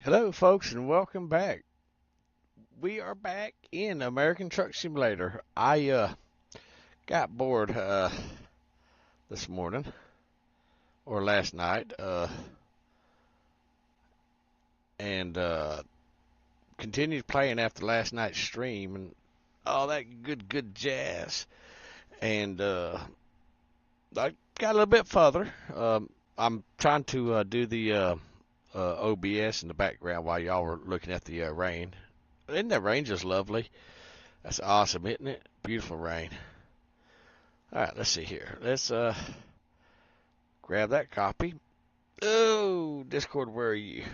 Hello, folks, and welcome back. We are back in American Truck Simulator. I got bored this morning or last night and continued playing after last night's stream and all that good jazz. And I got a little bit further. I'm trying to do the OBS in the background while y'all were looking at the rain. Isn't that rain just lovely? That's awesome, isn't it? Beautiful rain. All right, let's see here. Let's grab that copy. Oh, Discord, where are you?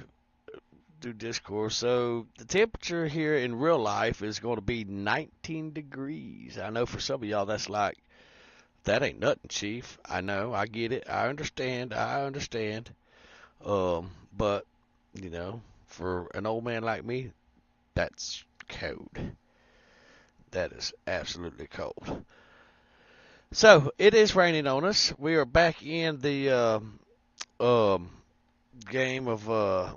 Do Discord. So the temperature here in real life is going to be 19 degrees. I know for some of y'all that's like, that ain't nothing, Chief. I know, I get it. I understand. But, you know, for an old man like me, that's cold. That is absolutely cold. So it is raining on us. We are back in the game of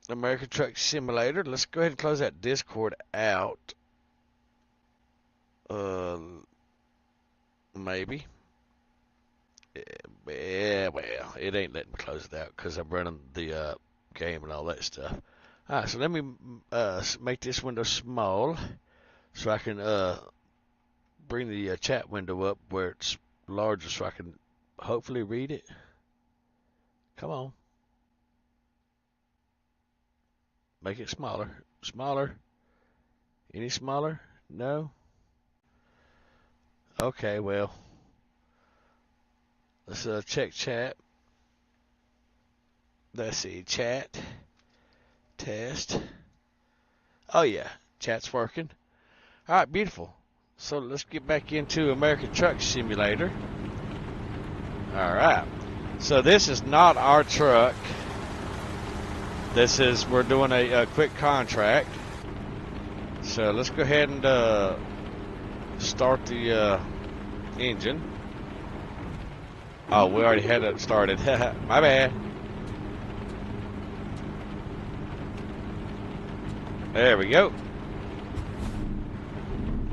American Truck Simulator. Let's go ahead and close that Discord out. Maybe. Yeah, well, it ain't letting me close it out because I'm running the game and all that stuff. All right, so let me make this window small so I can bring the chat window up where it's larger so I can hopefully read it. Come on. Make it smaller. Smaller. Any smaller? No? Okay, well. Let's check chat. Let's see. Chat. Test. Oh, yeah. Chat's working. All right, beautiful. So let's get back into American Truck Simulator. All right. So this is not our truck. We're doing a quick contract. So let's go ahead and start the engine. Oh, we already had it started. My bad. There we go.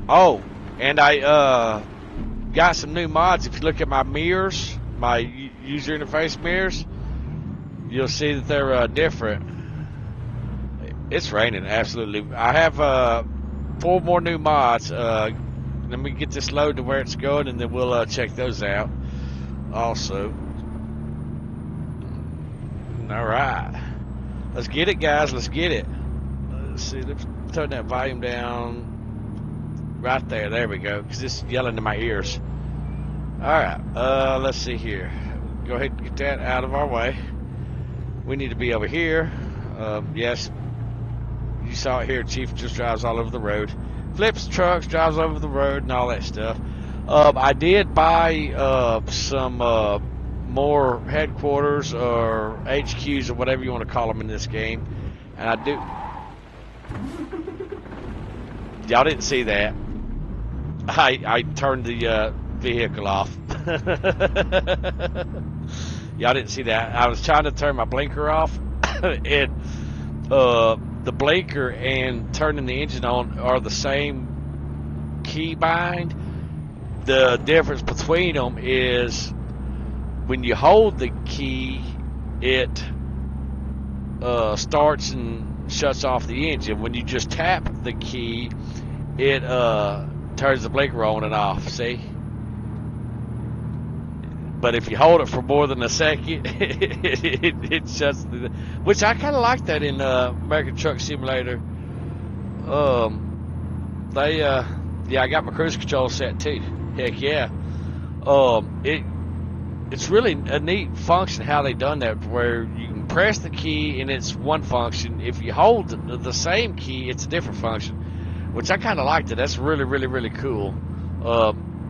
Oh, and I got some new mods. If you look at my mirrors, my user interface mirrors, you'll see that they're different. It's raining, absolutely. I have 4 more new mods. Let me get this load to where it's going, and then we'll check those out also. All right. Let's get it, guys. Let's get it. Let's see. Let's turn that volume down. Right there. There we go. Because it's yelling in my ears. All right. Let's see here. Go ahead and get that out of our way. We need to be over here. Yes. You saw it here. Chief just drives all over the road. Flips trucks, drives over the road, and all that stuff. I did buy some more headquarters or HQs or whatever you want to call them in this game. And I do... Y'all didn't see that. I turned the vehicle off. Y'all didn't see that. I was trying to turn my blinker off, and the blinker and turning the engine on are the same key bind. The difference between them is when you hold the key, it starts and shuts off the engine. When you just tap the key, it turns the blinker on and off, see? But if you hold it for more than a second, it shuts the... Which I kind of like that in American Truck Simulator. Yeah, I got my cruise control set too. Heck yeah. It's really a neat function how they done that, where you can press the key and it's one function. If you hold the same key, it's a different function, which I kind of liked it. That's really cool.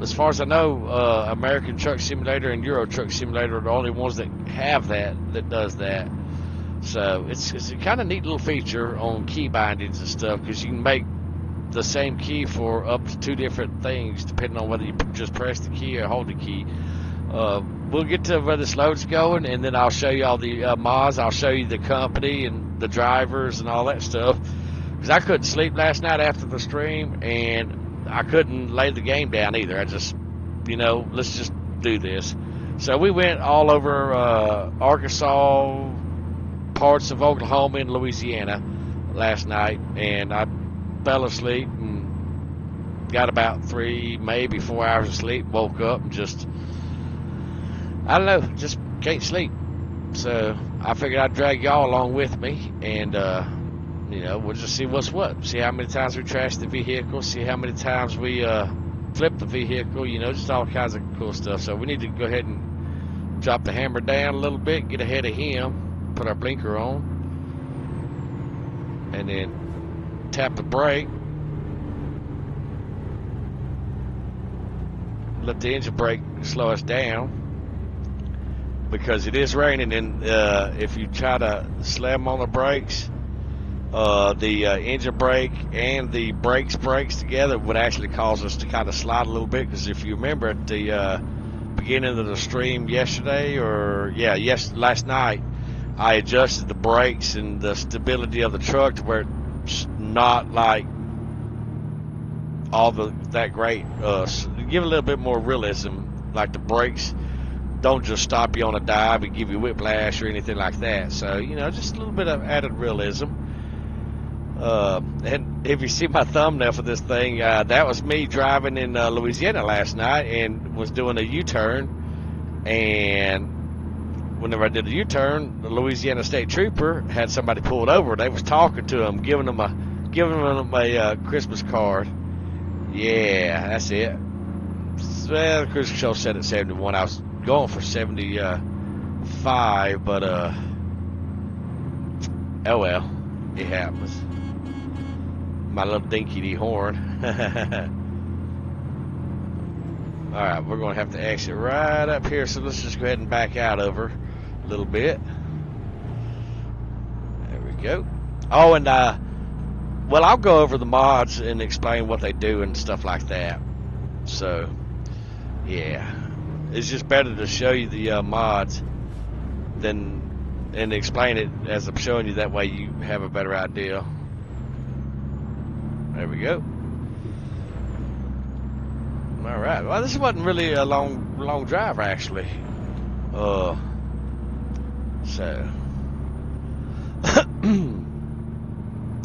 As far as I know, American Truck Simulator and Euro Truck Simulator are the only ones that have that does that. So it's a kind of neat little feature on key bindings and stuff, because you can make the same key for up to 2 different things depending on whether you just press the key or hold the key. We'll get to where this load's going, and then I'll show you all the mods. I'll show you the company and the drivers and all that stuff. Because I couldn't sleep last night after the stream, and I couldn't lay the game down either. I just, let's just do this. So we went all over Arkansas, parts of Oklahoma and Louisiana last night, and I fell asleep and got about 3, maybe 4 hours of sleep. Woke up and just, I don't know, just can't sleep. So I figured I'd drag y'all along with me, and we'll just see what's what. See how many times we trash the vehicle. See how many times we flip the vehicle. Just all kinds of cool stuff. So we need to go ahead and drop the hammer down a little bit, get ahead of him, put our blinker on, and then tap the brake. Let the engine brake slow us down, because it is raining, and if you try to slam on the brakes, the engine brake and the brakes together would actually cause us to kind of slide a little bit. Because if you remember at the beginning of the stream yesterday, last night, I adjusted the brakes and the stability of the truck to where it's not like that great. Give a little bit more realism, like the brakes don't just stop you on a dive and give you whiplash or anything like that. So, just a little bit of added realism. And if you see my thumbnail for this thing, that was me driving in Louisiana last night and was doing a U-turn. And whenever I did a U-turn, the Louisiana State Trooper had somebody pulled over. They was talking to him, giving them a Christmas card. Yeah, that's it. Well, the cruise control said at 71. I was going for 75, but oh well, it happens. My little dinky horn. Alright, we're going to have to exit right up here, so let's just go ahead and back out over a little bit. There we go. Oh, and I'll go over the mods and explain what they do and stuff like that. So, yeah, it's just better to show you the mods and explain it as I'm showing you. That way you have a better idea. There we go. All right. Well, this wasn't really a long drive, actually. So.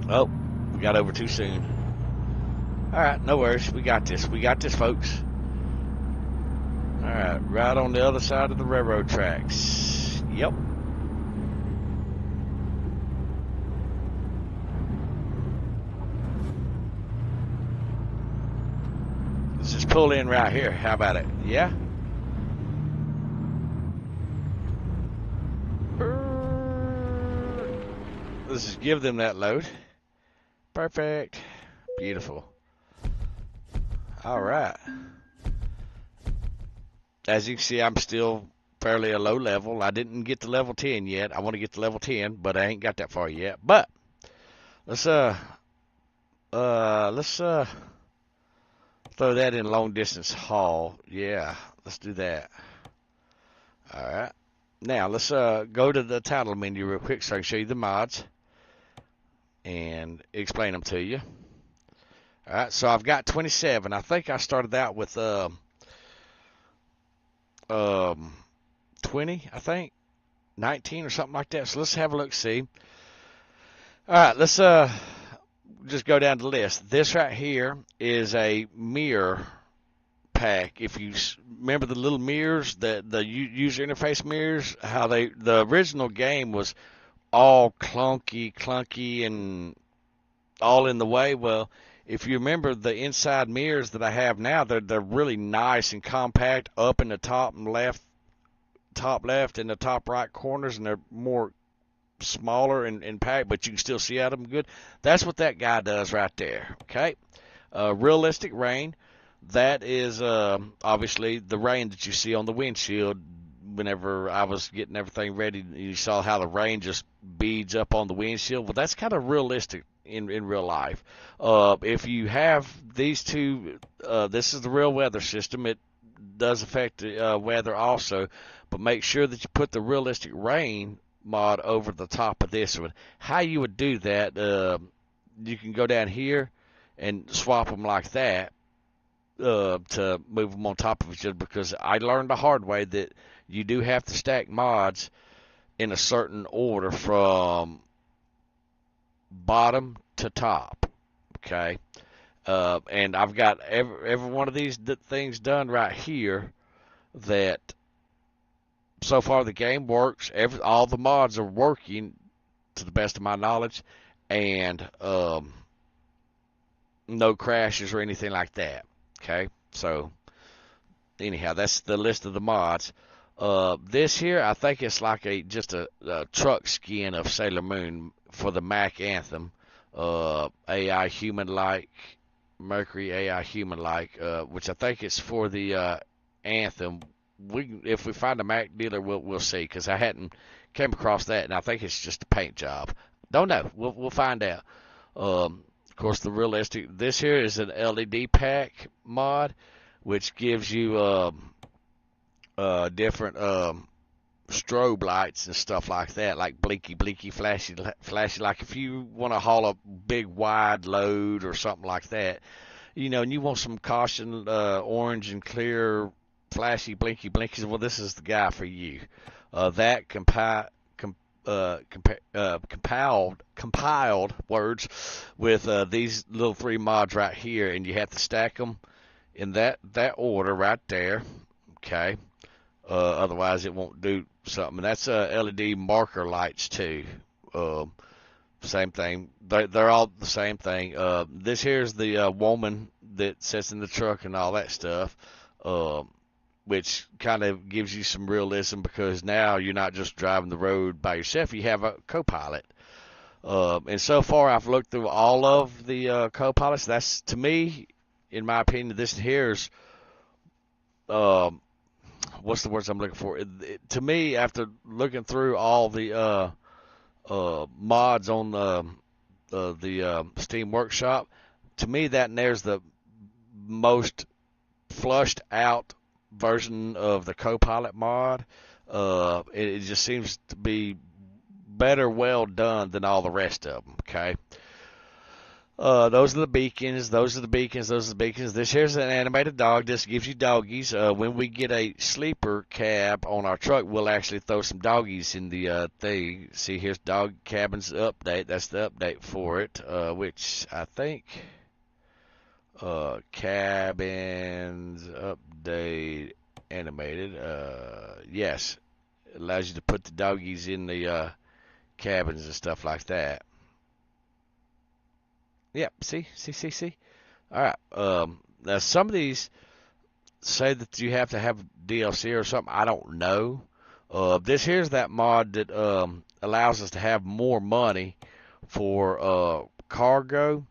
Oh, we got over too soon. All right, no worries. We got this. We got this, folks. All right, right on the other side of the railroad tracks. Yep. Let's just pull in right here. How about it? Yeah? Let's just give them that load. Perfect. Beautiful. All right. As you can see, I'm still fairly a low level. I didn't get to level 10 yet. I want to get to level 10, but I ain't got that far yet. But let's throw that in long distance haul. Yeah, let's do that. All right. Now let's go to the title menu real quick so I can show you the mods and explain them to you. All right, so I've got 27. I think I started out with 20, I think 19 or something like that. So let's have a look, see. All right, let's just go down the list. This right here is a mirror pack. If you remember the little mirrors, the user interface mirrors, how the original game was all clunky and all in the way. Well, if you remember the inside mirrors that I have now, they're really nice and compact up in the top left and the top right corners, and they're more smaller and packed, but you can still see out of them good. That's what that guy does right there. Okay, realistic rain. That is obviously the rain that you see on the windshield. Whenever I was getting everything ready, you saw how the rain just beads up on the windshield. Well, that's kind of realistic in real life. If you have these two, this is the real weather system. does affect the weather also, but make sure that you put the realistic rain mod over the top of this one. How you would do that, you can go down here and swap them like that to move them on top of each other, because I learned the hard way that you do have to stack mods in a certain order from bottom to top, okay? And I've got every one of these things done right here that so far the game works. All the mods are working to the best of my knowledge, and no crashes or anything like that, okay? So anyhow, that's the list of the mods. This here, I think it's like just a truck skin of Sailor Moon for the Mac Anthem. AI human-like, Mercury AI human-like, which I think is for the Anthem. If we find a Mac dealer, we'll see, because I hadn't came across that, and I think it's just a paint job. Don't know. We'll find out. Of course, the realistic. This here is an LED pack mod, which gives you different strobe lights and stuff like that, like blinky, flashy. Like if you want to haul a big wide load or something like that, and you want some caution, orange and clear, flashy, blinkies. Well, this is the guy for you. That compiled words with these little 3 mods right here, and you have to stack them in that order right there, okay? Otherwise it won't do something. And that's LED marker lights too. Same thing. They're all the same thing. This here's the woman that sits in the truck and all that stuff, which kind of gives you some realism, because now you're not just driving the road by yourself. You have a co-pilot. And so far I've looked through all of the co-pilots. That's, to me, in my opinion, this here's what's the words I'm looking for? To me, after looking through all the mods on the Steam Workshop, to me that there's the most flushed out version of the Copilot mod. It just seems to be better well done than all the rest of them, okay? Those are the beacons. This here's an animated dog. This gives you doggies. When we get a sleeper cab on our truck, we'll actually throw some doggies in the thing. See, here's dog cabins update. That's the update for it, which I think cabins update animated. Yes, it allows you to put the doggies in the cabins and stuff like that. Yep, see. All right. Now some of these say that you have to have DLC or something. I don't know. This here's that mod that allows us to have more money for cargo.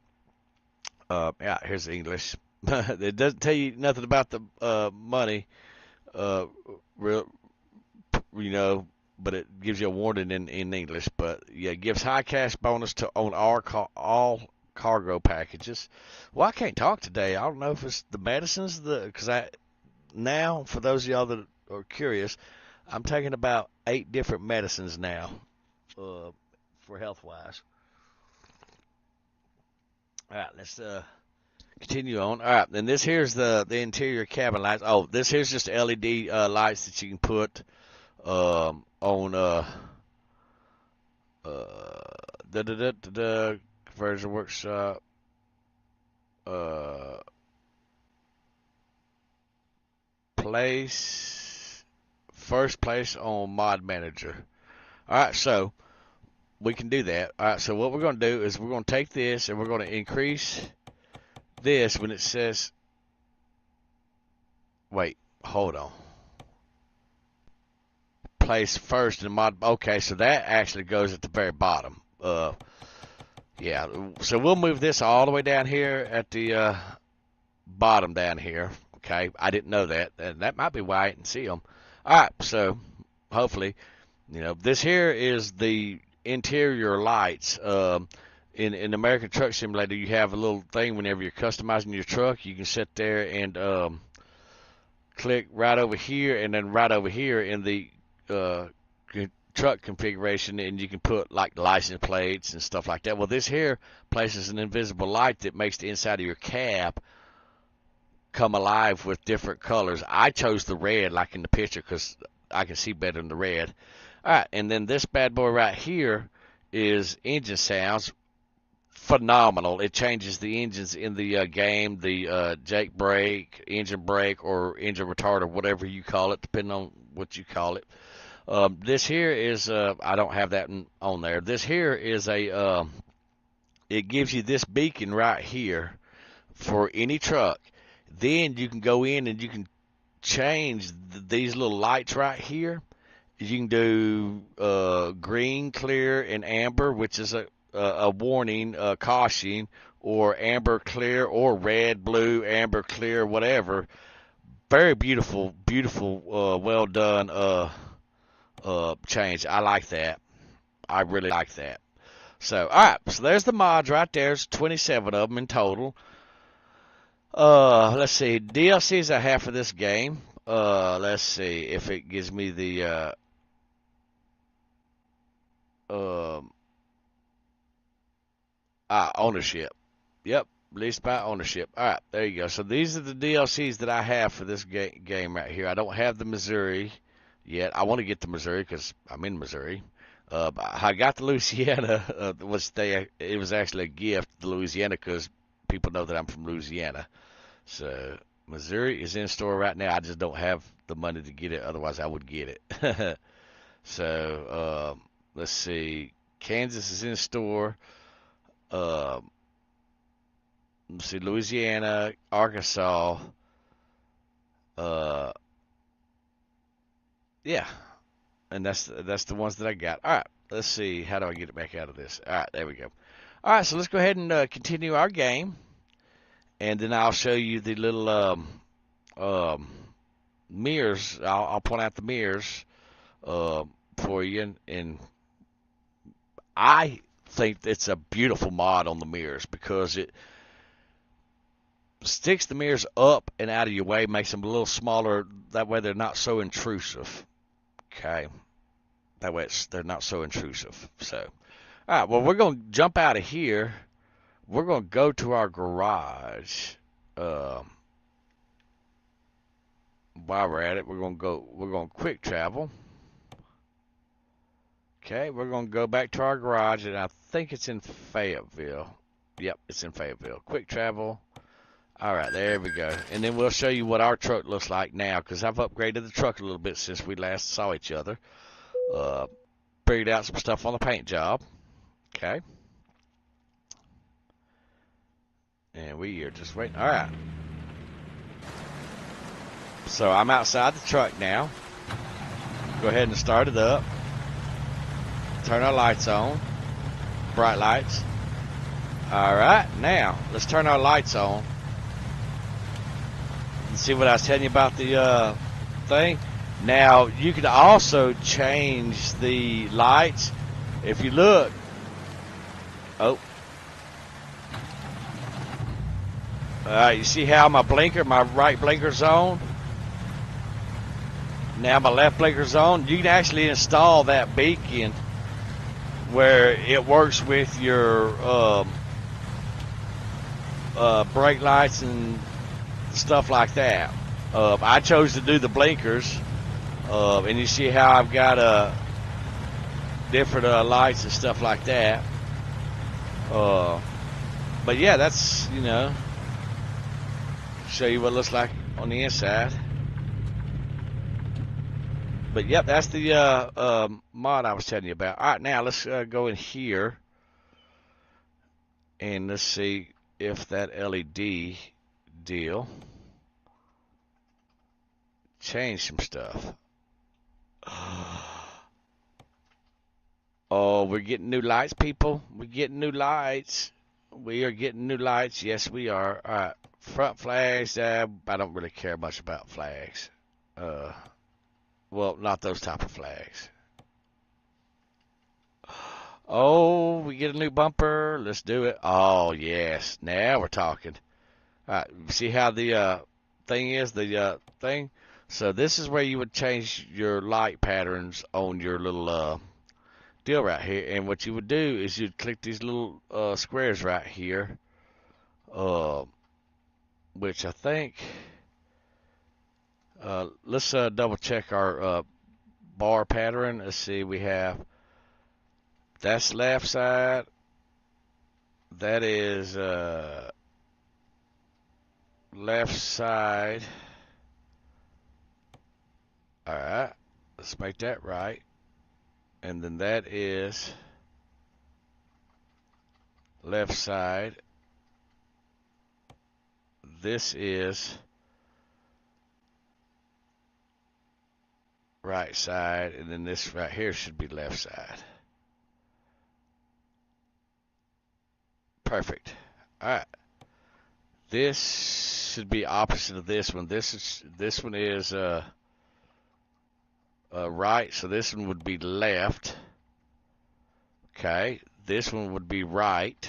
Yeah, here's the English. It doesn't tell you nothing about the money, real, but it gives you a warning in English. But yeah, it gives high cash bonus on all cargo packages. Well, I can't talk today. I don't know if it's the medicines, because now, for those of y'all that are curious, I'm taking about 8 different medicines now, for health wise. All right, let's continue on. All right, and this here's the interior cabin lights. Oh, this here's just LED lights that you can put on Conversion Workshop. First place on Mod Manager. Alright, so we can do that. Alright, so what we're going to do is we're going to take this and we're going to increase this when it says, wait, hold on. Place first in mod. Okay, so that actually goes at the very bottom. Yeah, so we'll move this all the way down here at the bottom down here. Okay, I didn't know that, and that might be why I didn't see them. All right, so hopefully, this here is the interior lights. In American Truck Simulator, you have a little thing whenever you're customizing your truck. You can sit there and click right over here and then right over here in the truck configuration, and you can put like license plates and stuff like that. Well, this here places an invisible light that makes the inside of your cab come alive with different colors. I chose the red like in the picture because I can see better in the red. All right, and then this bad boy right here is engine sounds. Phenomenal. It changes the engines in the game, the Jake brake, engine brake, or engine retard, or whatever you call it, depending on what you call it. This here is, I don't have that on there. This here is it gives you this beacon right here for any truck. Then you can go in and you can change these little lights right here. You can do green, clear, and amber, which is a warning, caution, or amber, clear, or red, blue, amber, clear, whatever. Very beautiful, well done change. I like that. I really like that. So, all right. So there's the mods right there. There's 27 of them in total. Let's see. DLCs I have for this game. Let's see if it gives me the ownership. Yep, leased by ownership. All right, there you go. So these are the DLCs that I have for this game right here. I don't have the Missouri yet. I want to get to Missouri because I'm in Missouri. I got the Louisiana. It was actually a gift to Louisiana because people know that I'm from Louisiana. So Missouri is in store right now. I just don't have the money to get it. Otherwise, I would get it. So let's see. Kansas is in store. Let's see, Louisiana, Arkansas. Yeah, and that's the ones that I got. All right, let's see. How do I get it back out of this? All right, there we go. All right, so let's go ahead and continue our game, and then I'll show you the little mirrors. I'll point out the mirrors for you, and I think it's a beautiful mod on the mirrors because it sticks the mirrors up and out of your way, makes them a little smaller. That way they're not so intrusive. Okay. That way they're not so intrusive. So, all right, well, we're going to jump out of here. We're going to go to our garage. While we're at it, we're going to quick travel. Okay, we're going to go back to our garage, and I think it's in Fayetteville. Yep, it's in Fayetteville. Quick travel. All right, there we go. And then we'll show you what our truck looks like now, because I've upgraded the truck a little bit since we last saw each other. Figured out some stuff on the paint job. Okay. And we are just waiting. All right. So I'm outside the truck now. Go ahead and start it up. Turn our lights on. Bright lights. All right, now let's turn our lights on. And see what I was telling you about the thing. Now you can also change the lights. If you look, oh, all right. You see how my right blinker's on. Now my left blinker's on. You can actually install that beacon where it works with your brake lights and stuff like that. I chose to do the blinkers, and you see how I've got different lights and stuff like that. But yeah, that's, show you what it looks like on the inside. But yep, that's the mod I was telling you about. All right, now let's go in here and let's see if that LED deal changed some stuff. Oh, we're getting new lights, people. We're getting new lights. We are getting new lights. Yes, we are. All right, front flags. I don't really care much about flags. Well, not those type of flags. Oh, we get a new bumper. Let's do it. Oh, yes. Now we're talking. All right. See how the thing is? The thing. So this is where you would change your light patterns on your little deal right here. And what you would do is you'd click these little squares right here, uh, which I think, let's double check our bar pattern. Let's see, we have, that's left side, that is left side. All right, let's make that right. And then that is left side. This is right side, and then this right here should be left side. Perfect. All right. This should be opposite of this one. This one is right, so this one would be left. Okay, this one would be right.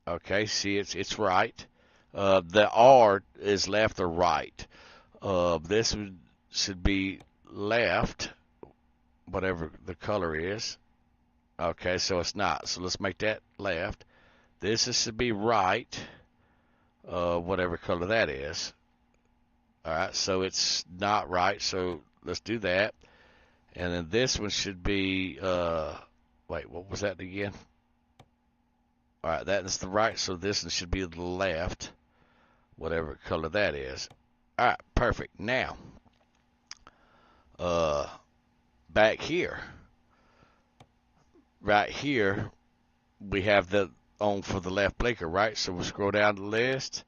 Okay, see, it's right. The R is left or right. This should be left, whatever the color is. Okay, so it's not. So let's make that left. This should be right, whatever color that is. All right, so it's not right. So let's do that. And then this one should be, wait, what was that again? All right, that is the right. So this one should be the left, whatever color that is. All right, perfect. Now, back here, right here, we have the on for the left blinker, right? So we'll scroll down the list.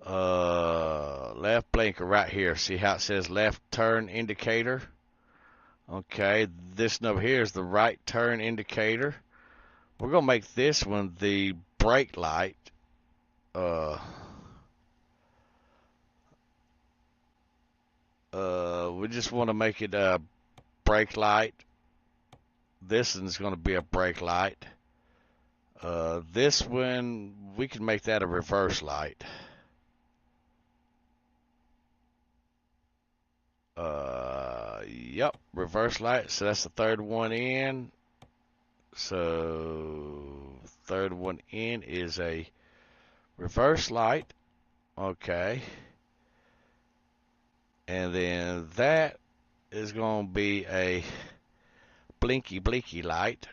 Left blinker right here. See how it says left turn indicator? Okay, this one over here is the right turn indicator. We're going to make this one the brake light. We just want to make it a brake light. This one's going to be a brake light. This one, we can make that a reverse light. Yep, reverse light. So that's the third one in. So third one in is a reverse light. Okay. And then that is going to be a blinky light.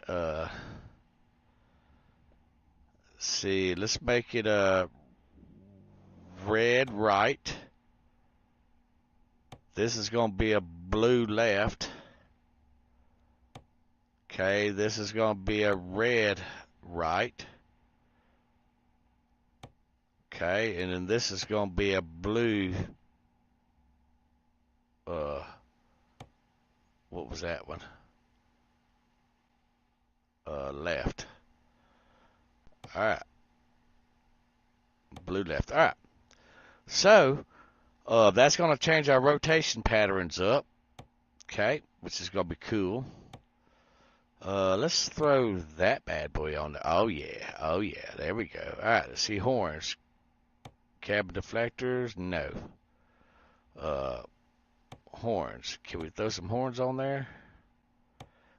See, let's make it a red right. This is going to be a blue left. Okay, this is going to be a red right. Okay, and then this is going to be a blue, what was that one? Left. All right. Blue left. All right. So, that's going to change our rotation patterns up. Okay, which is going to be cool. Let's throw that bad boy on there. Oh, yeah. Oh, yeah. There we go. All right, let's see horns. Cabin deflectors? No. Horns. Can we throw some horns on there?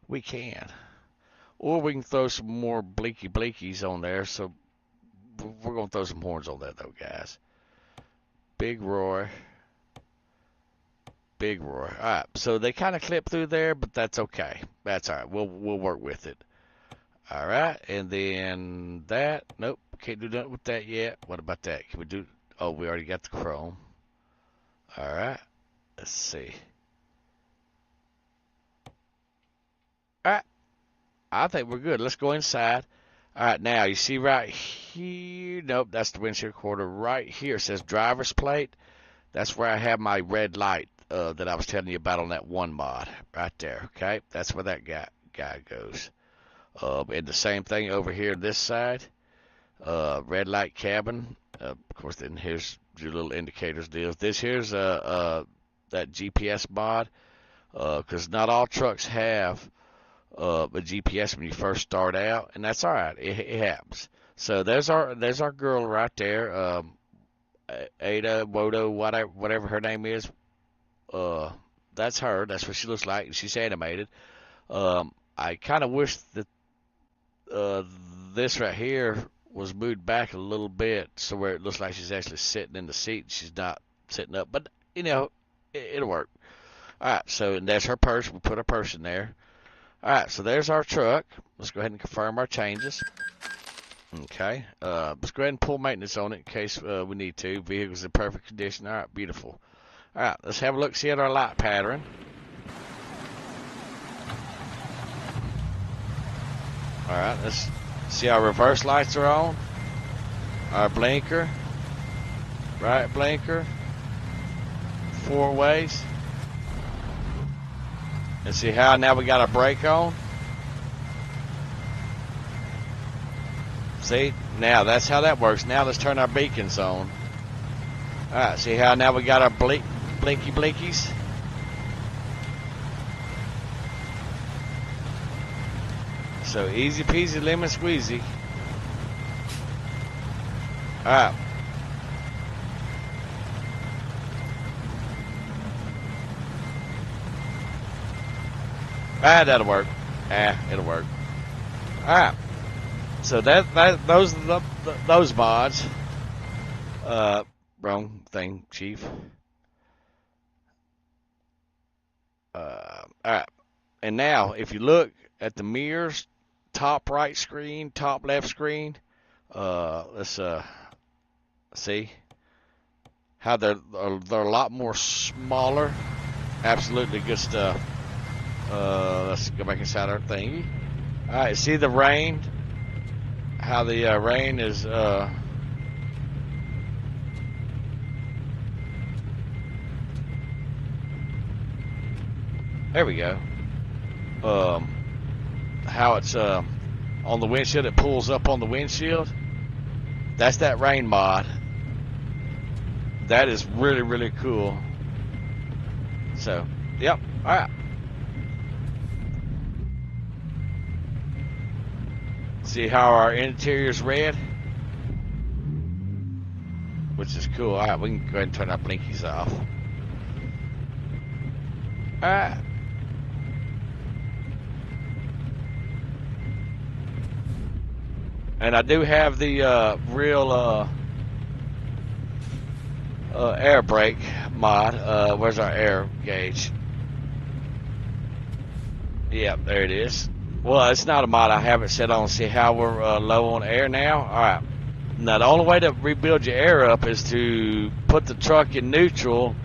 We can. Or we can throw some more blinkies on there. So we're going to throw some horns on that, though, guys. Big roar. Big roar. All right. So they kind of clip through there, but that's okay. That's all right. We'll work with it. All right. And then that. Nope. Can't do nothing with that yet. What about that? Can we do? Oh, we already got the chrome. All right. Let's see. All right. I think we're good. Let's go inside. All right, now you see right here. Nope, that's the windshield quarter. Right here it says driver's plate. That's where I have my red light that I was telling you about on that one mod. Right there, okay? That's where that guy goes. And the same thing over here this side. Red light cabin. Of course, then here's your little indicators deals. This here's that GPS mod. Because not all trucks have a GPS when you first start out, and that's all right. It happens. So there's our girl right there. Ada, Wodo, whatever her name is. Uh, that's her. That's what she looks like. She's animated. I kind of wish that uh, this right here was moved back a little bit so where it looks like she's actually sitting in the seat. She's not sitting up, but you know, it'll work. All right, so and there's her purse. We put her purse in there. All right, so there's our truck. Let's go ahead and confirm our changes. Okay, let's go ahead and pull maintenance on it in case we need to. Vehicle's in perfect condition. All right, beautiful. All right, let's have a look, see at our light pattern. All right, let's see our reverse lights are on. Our blinker, right blinker, 4 ways. And see how now we got our brake on. See, now that's how that works. Now let's turn our beacons on. All right, see how now we got our blinky blinkies. So easy peasy lemon squeezy. All right. That'll work. It'll work. All right. So those mods. Wrong thing, Chief. All right. And now, if you look at the mirrors, top right screen, top left screen, let's see how they're a lot more smaller. Absolutely good stuff. Let's go back inside our thingy. All right, see the rain? How the rain is there we go. How it's on the windshield, it pulls up on the windshield. That's that rain mod. That is really, really cool. So, yep. All right. See how our interior's red? Which is cool. All right, we can go ahead and turn our blinkies off. All right. And I do have the real air brake mod. Where's our air gauge? Yep, there it is. Well, it's not a mod. I have it set on. See how we're low on air now? All right. Now, the only way to rebuild your air up is to put the truck in neutral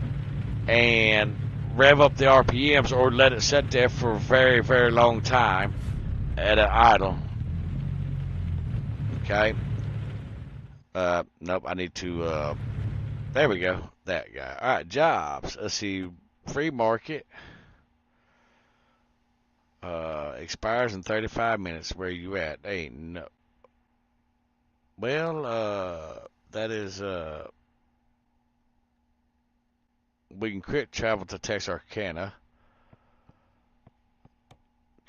and rev up the RPMs or let it sit there for a very, very long time at an idle. Okay. Nope, I need to, there we go. That guy. All right, jobs. Let's see. Free market. Expires in 35 minutes. Where you at? Ain't no. Well, that is, we can quit travel to Texarkana.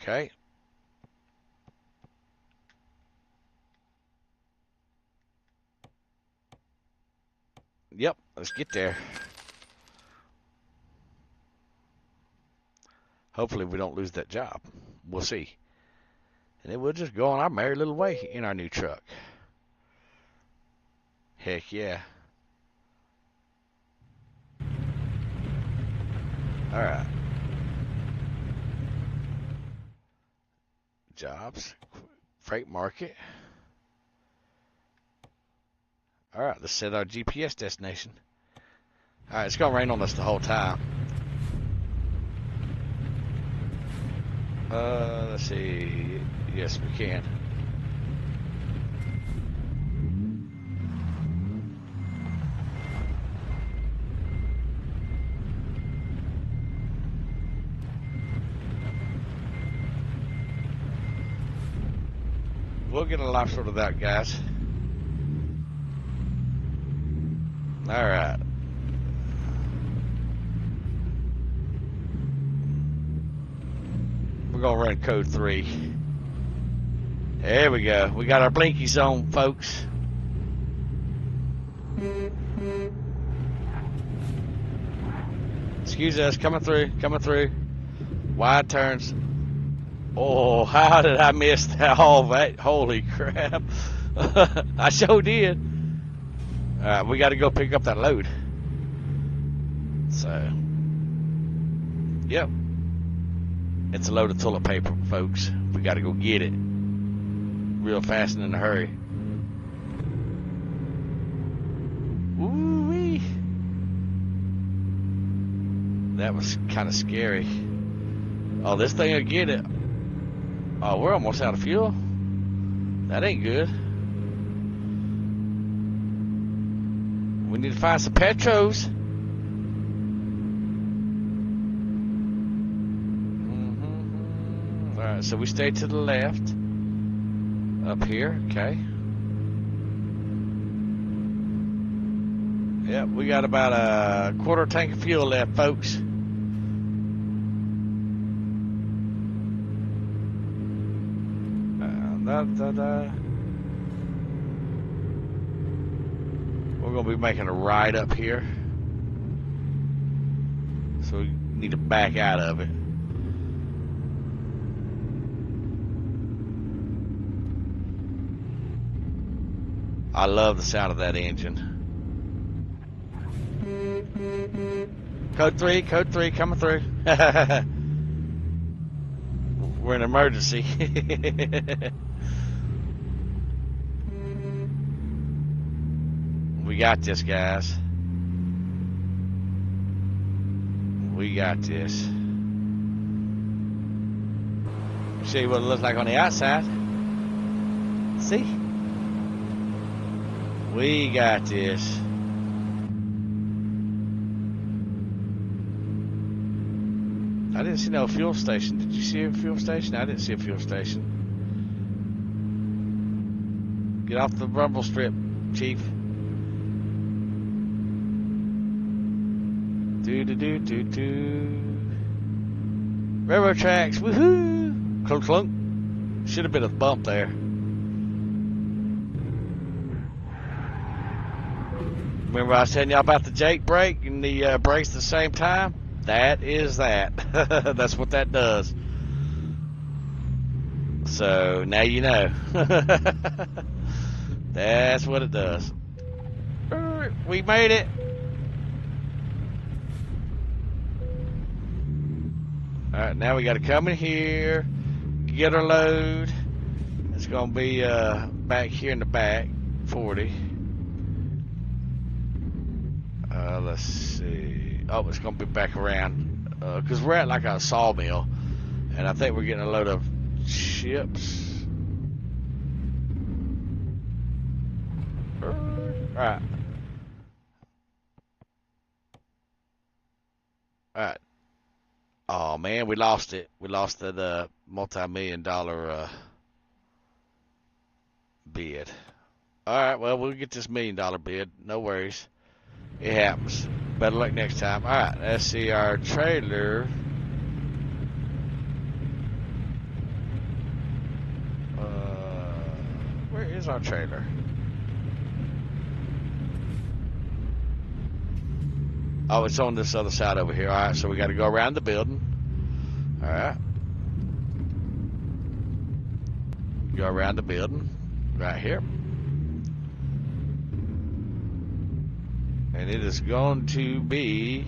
Okay. Yep, let's get there. Hopefully we don't lose that job. We'll see. And then we'll just go on our merry little way in our new truck. Heck yeah. Alright. Jobs. Freight market. Alright, let's set our GPS destination. Alright, it's going to rain on us the whole time. Let's see. Yes, we can. We'll get a life sorted out, guys. Alright. We're going to run code 3. There we go. We got our blinkies on, folks. Excuse us, coming through, coming through. Wide turns. Oh, how did I miss that? Oh, that, holy crap. I sure did. Alright, we got to go pick up that load. So, yep. It's a load of toilet paper, folks. We got to go get it. Real fast and in a hurry. Ooh-wee. That was kind of scary. Oh, this thing will get it. Oh, we're almost out of fuel. That ain't good. We need to find some Petros. Alright, so we stay to the left. Up here, okay. Yep, we got about a quarter tank of fuel left, folks. We're going to be making a ride up here. So we need to back out of it. I love the sound of that engine. Code 3, coming through. We're in emergency. We got this, guys. We got this. Show you what it looks like on the outside. See? We got this. I didn't see no fuel station. Did you see a fuel station? I didn't see a fuel station. Get off the rumble strip, Chief. Railroad tracks, woohoo! Clunk clunk. Should have been a bump there. Remember I was telling y'all about the Jake brake and the brakes at the same time? That is that. That's what that does. So now you know. That's what it does. We made it. Alright, now we got to come in here, get our load. It's going to be back here in the back, 40. Let's see. Oh, it's going to be back around because we're at like a sawmill, and I think we're getting a load of chips. Alright. Alright. Oh man, we lost it. We lost the multi-million-dollar bid. Alright, well, we'll get this $1 million bid. No worries. It happens. Better luck next time. Alright, let's see our trailer. Where is our trailer? Oh, it's on this other side over here. Alright, so we got to go around the building. Alright. Go around the building. Right here. And it is going to be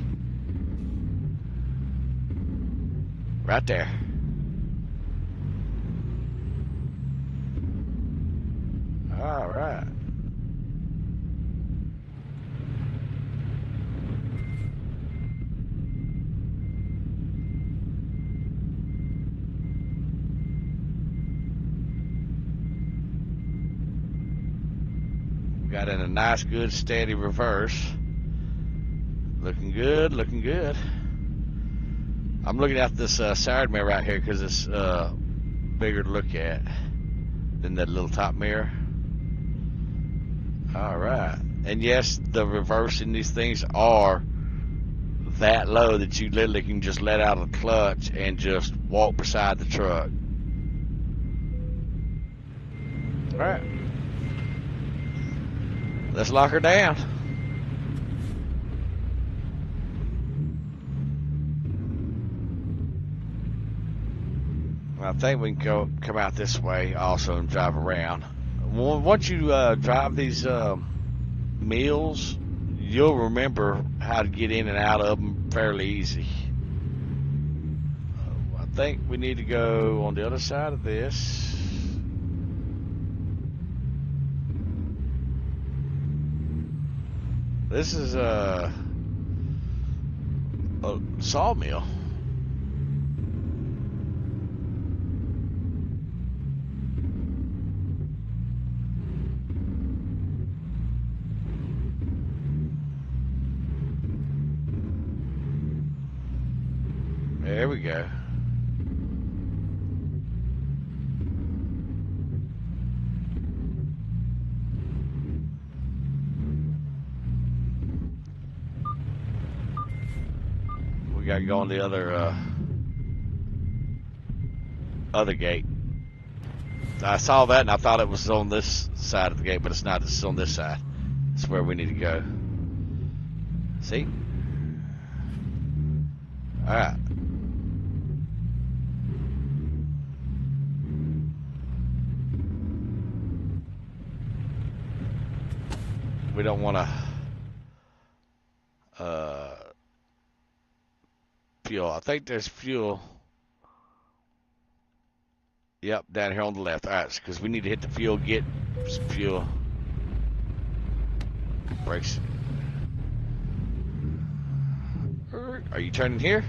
right there. Alright. Got in a nice, good, steady reverse. Looking good, looking good. I'm looking at this side mirror right here because it's bigger to look at than that little top mirror. All right. And yes, the reverse in these things are that low that you literally can just let out a clutch and just walk beside the truck. All right. Let's lock her down. I think we can come out this way also and drive around. Once you drive these mills, you'll remember how to get in and out of them fairly easy. I think we need to go on the other side of this. This is a sawmill. There we go. We gotta go on the other gate. I saw that and I thought it was on this side of the gate, but it's not. It's on this side. That's where we need to go. See? All right. We don't want to fuel. I think there's fuel. Yep, down here on the left. All right, because we need to hit the fuel, get some fuel. Brakes. Are you turning here?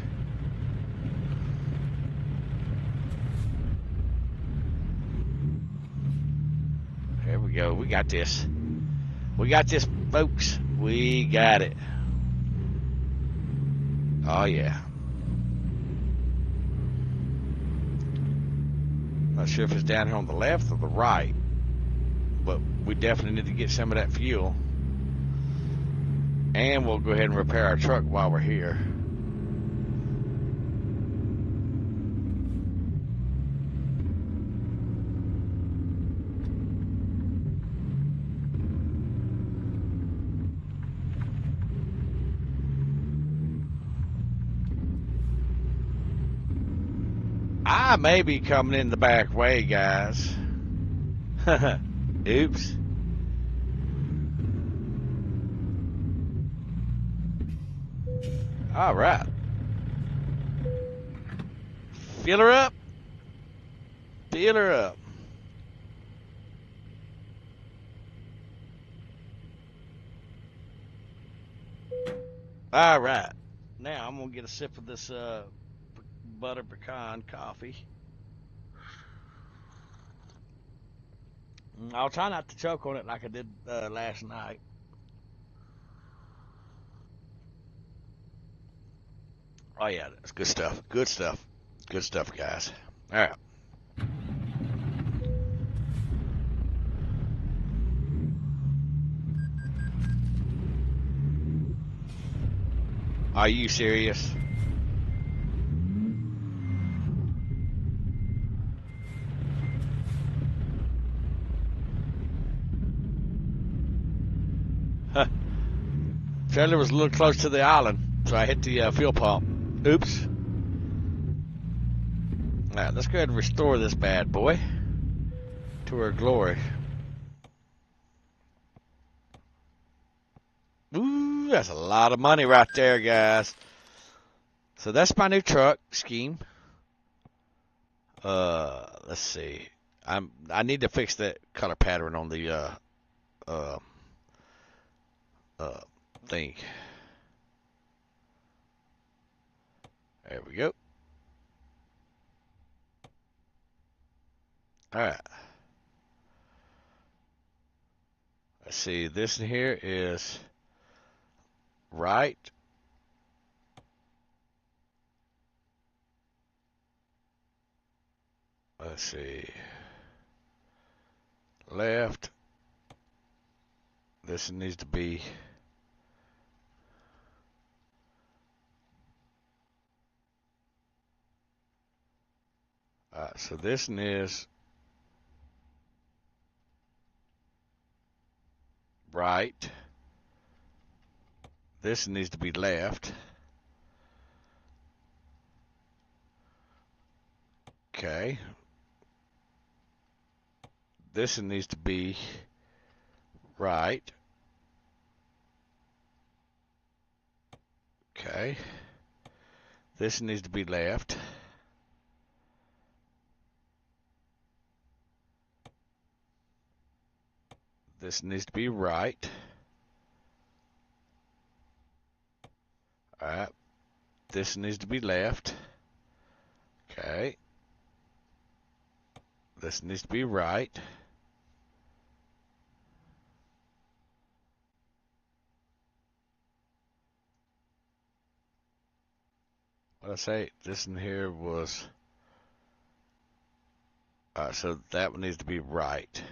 There we go. We got this. We got this, folks. We got it. Oh, yeah. Not sure if it's down here on the left or the right, but we definitely need to get some of that fuel. And we'll go ahead and repair our truck while we're here. I may be coming in the back way, guys. Oops. All right. Fill her up. Fill her up. All right. Now I'm going to get a sip of this butter pecan coffee. I'll try not to choke on it like I did last night. Oh yeah, that's good stuff. Good stuff. Good stuff, guys. All right. Are you serious? Huh. Trailer was a little close to the island, so I hit the fuel pump. Oops. Alright, let's go ahead and restore this bad boy to her glory. Ooh, that's a lot of money right there, guys. So that's my new truck scheme. Let's see. I need to fix that color pattern on the thing. There we go. All right. Let's see. This in here is right. Let's see. Left. This needs to be so this one is right. This needs to be left. Okay. This one needs to be right. Okay. This needs to be left. This needs to be right. Alright. This needs to be left. Okay. This needs to be right. What I say? This in here was... Alright, so that one needs to be right.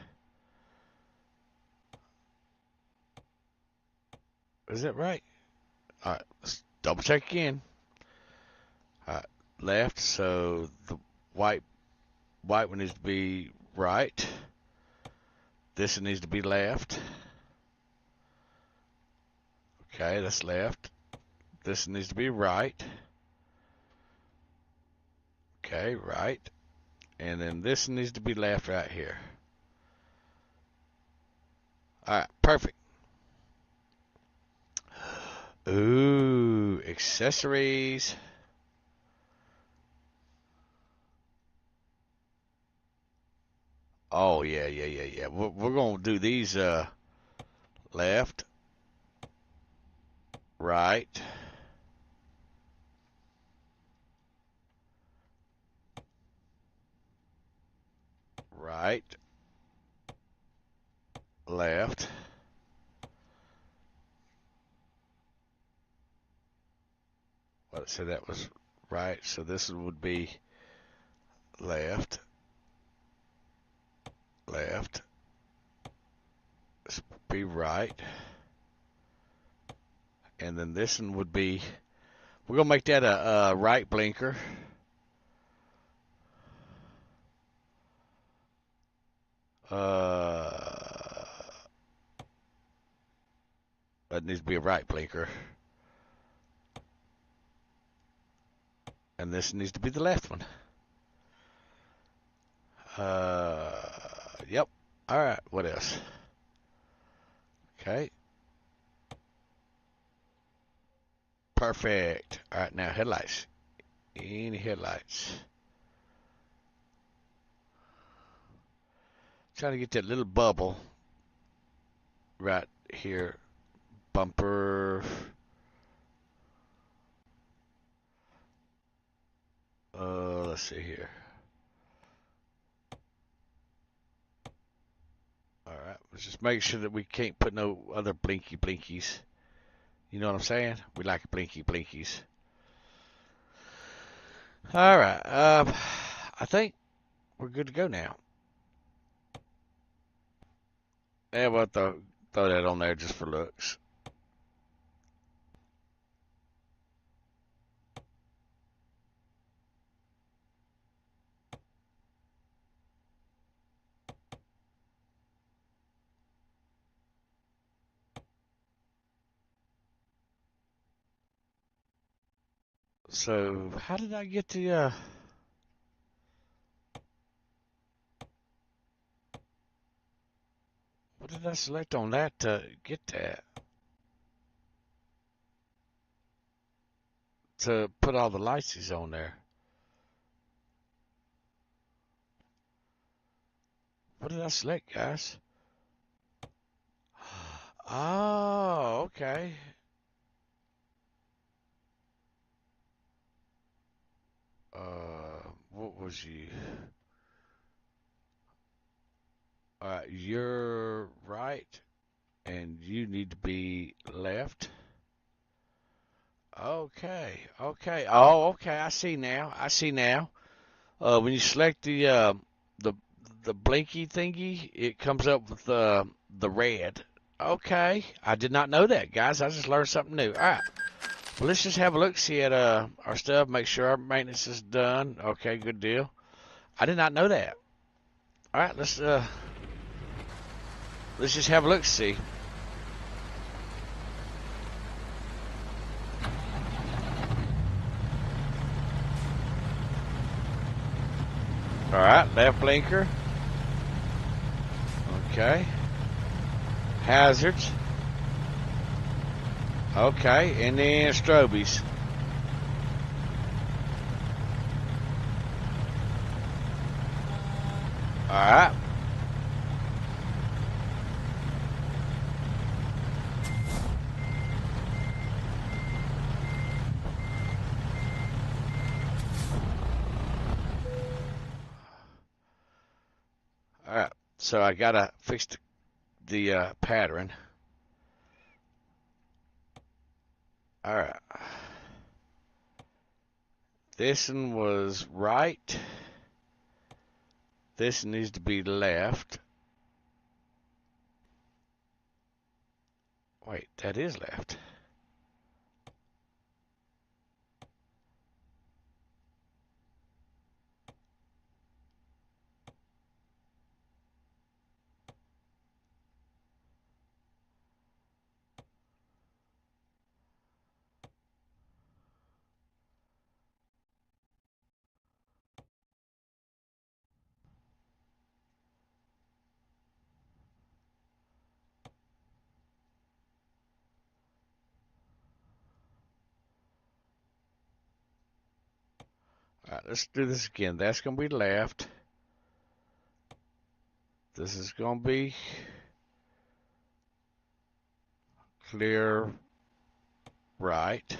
Is it right? Alright, let's double check again. Alright, left, so the white one needs to be right. This one needs to be left. Okay, that's left. This needs to be right. Okay, right. And then this needs to be left right here. Alright, perfect. Ooh, accessories. Oh, yeah. We're going to do these left, right, right, left. Well, so that was right. So this would be left, left. This would be right. And then this one would be, we're going to make that a right blinker. That needs to be a right blinker. And this needs to be the left one. Yep. Alright, what else? Okay. Perfect. Alright, now headlights. Any headlights? Trying to get that little bubble right here. Bumper. Let's see here. Alright, let's just make sure that we can't put no other blinkies. You know what I'm saying? We like blinkies. Alright, I think we're good to go now. Yeah, we'll throw that on there just for looks. So, how did I get the, what did I select on that to get that? To put all the lights on there. What did I select, guys? Oh, okay. What was you? Alright, you're right, and you need to be left. Okay. Oh, okay. I see now. When you select the blinky thingy, it comes up with the red. Okay. I did not know that, guys. I just learned something new. All right. Well, let's just have a look, see at our stuff, make sure our maintenance is done. Okay, good deal. I did not know that. All right, let's just have a look, see. All right, left blinker. Okay. Hazards. Okay, and then strobies. All right. All right. So I gotta fix the pattern. All right. This one was right. This needs to be left. Wait, that is left. All right, let's do this again. That's going to be left. This is going to be clear right.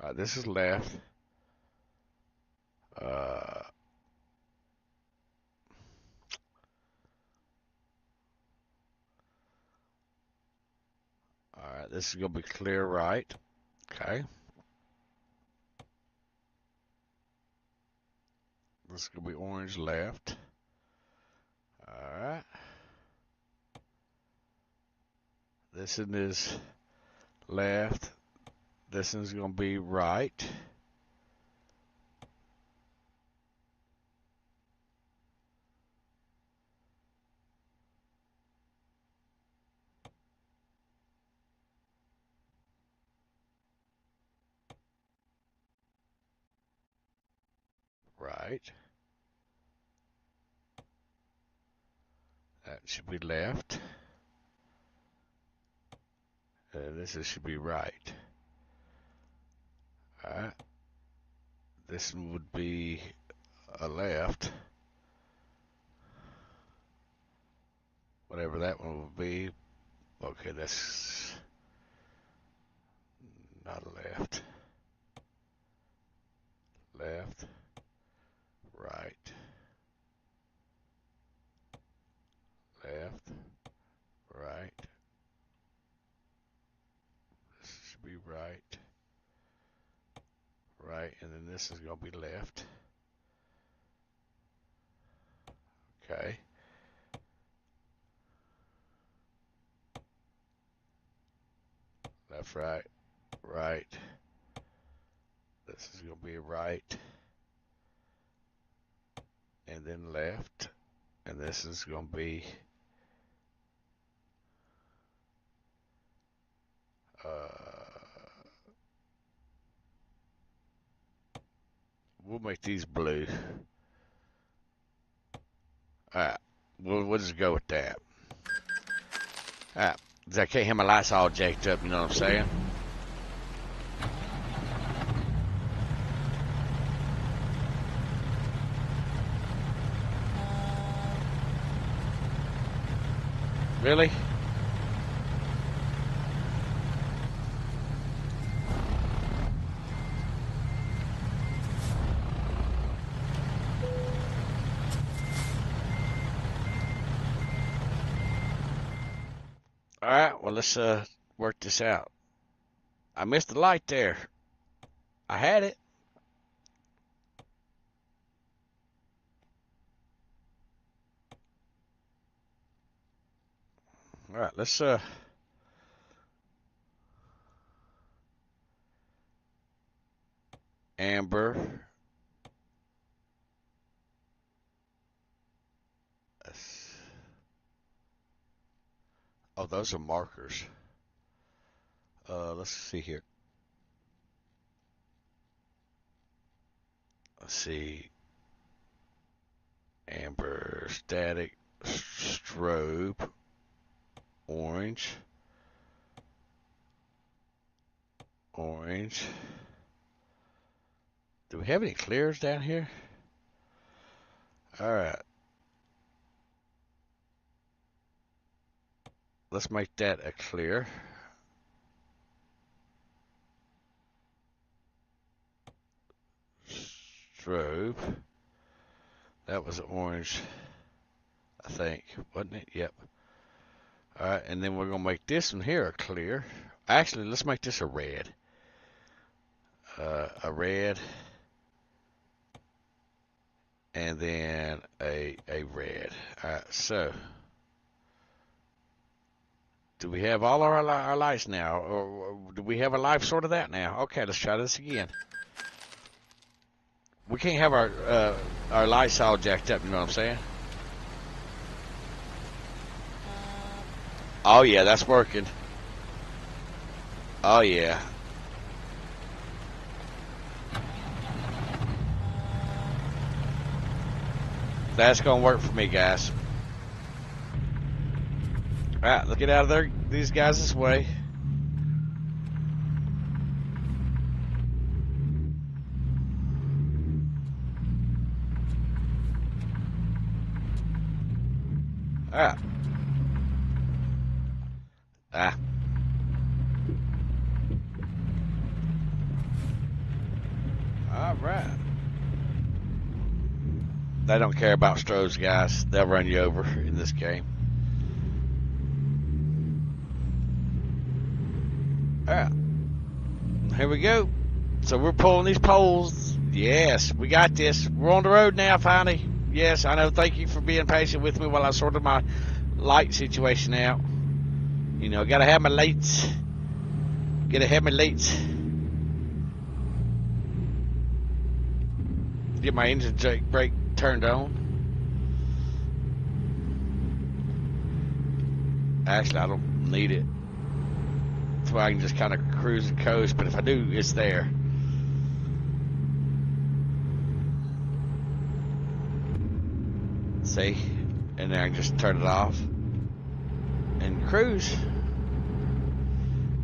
All right, this is left. All right, this is going to be clear right. Okay. This is going to be orange left. All right. This one is left. This one's going to be right. Right. That should be left. This should be right. All right. This one would be a left. Whatever that one would be. Okay, that's not a left. Left. Right. Left. Right. This should be right. Right. And then this is going to be left. Okay. Left, right. Right. This is going to be right. And then left. And this is going to be we'll make these blue. Alright. We'll just go with that. Alright. I can't have my lights all jacked up, you know what I'm saying? Really? Alright, well let's work this out. I missed the light there. I had it. Alright, let's amber. Oh, those are markers. Let's see here. Let's see. Amber, static, strobe, orange, orange. Do we have any clears down here? All right. Let's make that a clear. Strobe. That was orange, I think, wasn't it? Yep. All right, and then we're going to make this one here a clear. Actually, let's make this a red. A red. And then a red. All right, so do we have all our lights now? Or do we have a life sorted out now? Okay, let's try this again. We can't have our lights all jacked up, you know what I'm saying? Oh yeah, that's working. Oh yeah. That's gonna work for me, guys. Alright, let's get out of there. These guys this way. Alright. Alright. They don't care about strobes, guys. They'll run you over in this game. Alright. Here we go. So we're pulling these poles. Yes, we got this. We're on the road now, finally. Yes, I know. Thank you for being patient with me while I sorted my light situation out. You know, gotta have my lights. Gotta have my lights. Get my engine brake turned on. Actually, I don't need it. That's why I can just kind of cruise and coast, but if I do, it's there. See? And then I can just turn it off and cruise.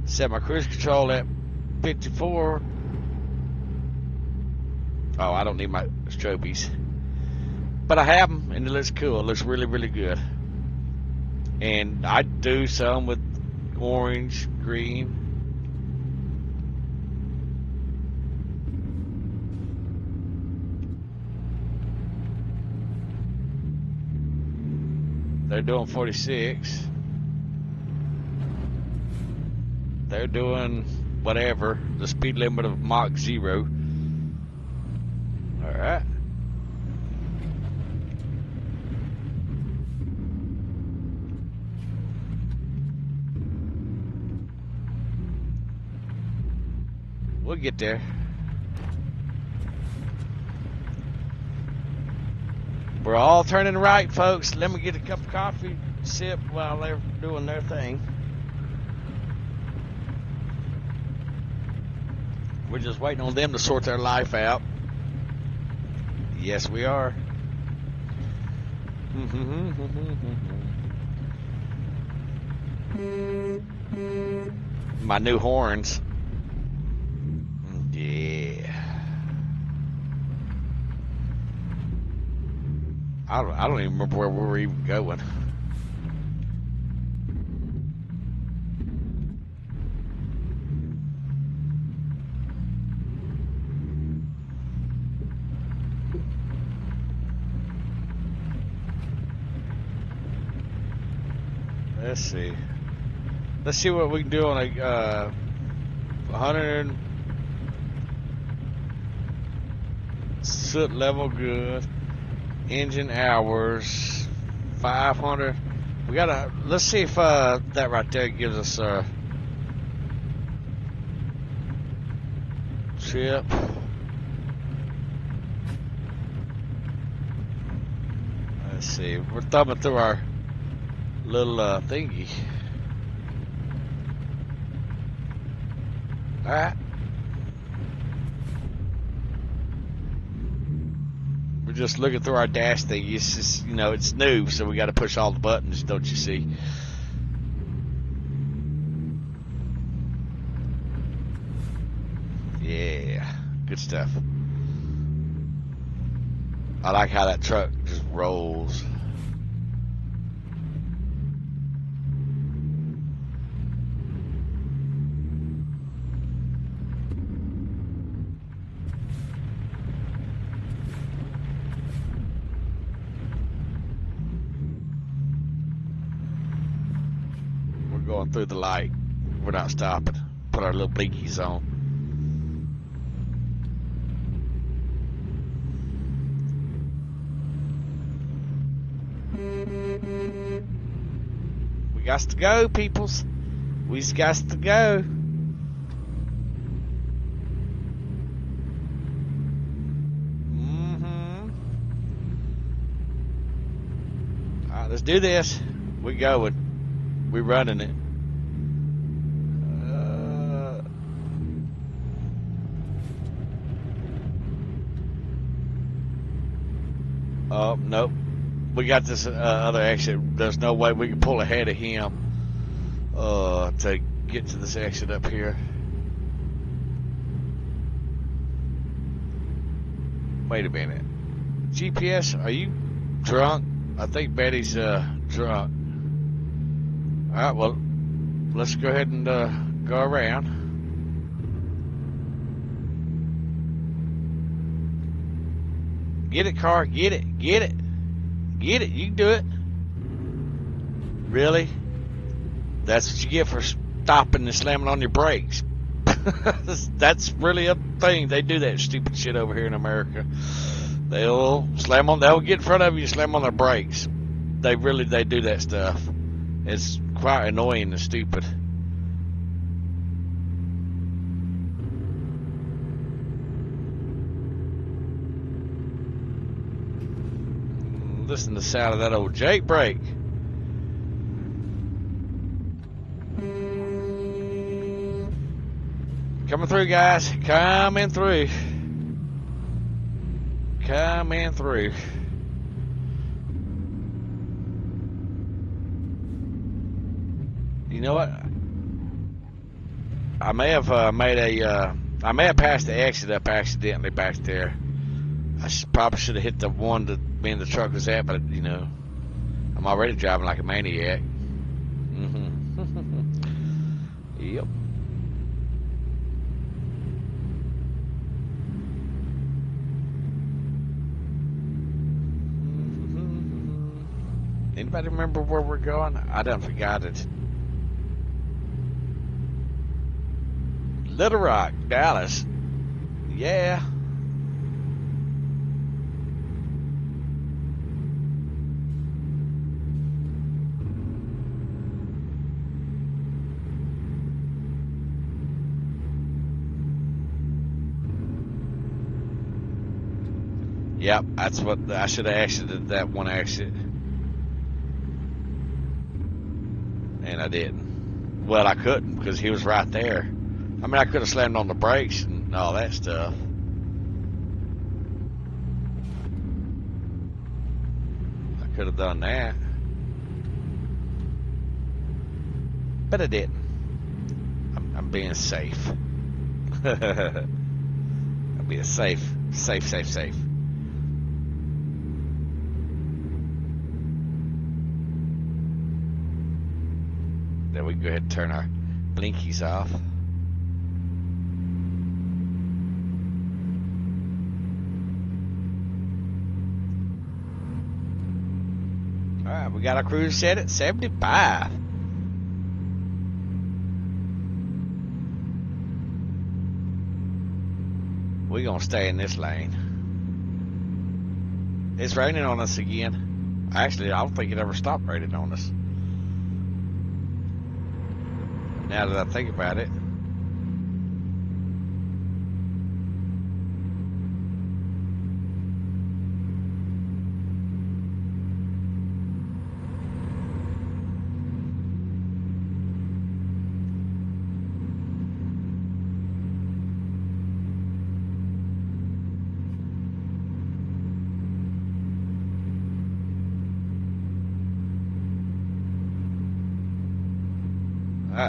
Set my cruise control at 54. Oh, I don't need my strobies. But I have them, and it looks cool. It looks really, really good. And I do some with orange, green. They're doing 46. They're doing whatever, the speed limit of Mach 0. Alright. We'll get there. We're all turning right, folks. Let me get a cup of coffee, sip while they're doing their thing. We're just waiting on them to sort their life out. Yes, we are. My new horns. Yeah. I don't even remember where we were even going. Let's see. Let's see what we can do on a 100 soot level good. Engine hours 500. We gotta, let's see if that right there gives us trip. Let's see, we're thumbing through our little thingy. All right. We're just looking through our dash thing. It's just, you know, it's new, so we got to push all the buttons, don't you see? Yeah, good stuff. I like how that truck just rolls. We're going through the light. We're not stopping. Put our little blinkies on. We got to go, peoples. We just got to go. All right, let's do this. We going. We running it. Oh, nope. We got this other exit. There's no way we can pull ahead of him to get to this exit up here. Wait a minute. GPS, are you drunk? I think Betty's drunk. Alright, well, let's go ahead and go around. Get it, car. Get it. Get it. Get it. You can do it. Really? That's what you get for stopping and slamming on your brakes. That's really a thing. They do that stupid shit over here in America. They'll get in front of you and slam on their brakes. They do that stuff. It's quite annoying and stupid. Listen to the sound of that old Jake brake. Coming through, guys. Coming through. Coming through. You know what? I may have I may have passed the exit up accidentally back there. I probably should have hit the one that me and the truck was at, but you know, I'm already driving like a maniac. Yep. Anybody remember where we're going? I done forgot it. Little Rock, Dallas. Yeah. Yep, that's what I should have exited that one exit. And I didn't. Well, I couldn't because he was right there. I mean, I could have slammed on the brakes and all that stuff. I could have done that. But I didn't. I'm being safe. I'm being safe. Safe. Then we can go ahead and turn our blinkies off. Alright, we got our cruise set at 75. We're gonna stay in this lane. It's raining on us again. Actually, I don't think it ever stopped raining on us. Now that I think about it.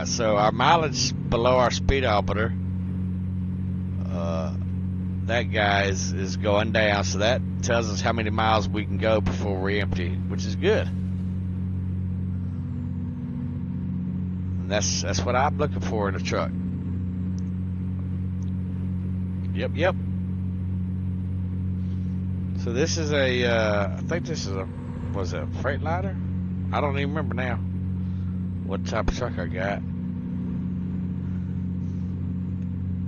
So our mileage below our speedometer, that guy is going down, so that tells us how many miles we can go before we're empty, which is good. And that's what I'm looking for in a truck. Yep. So this is I think this is was it a Freightliner? I don't even remember now what type of truck I got.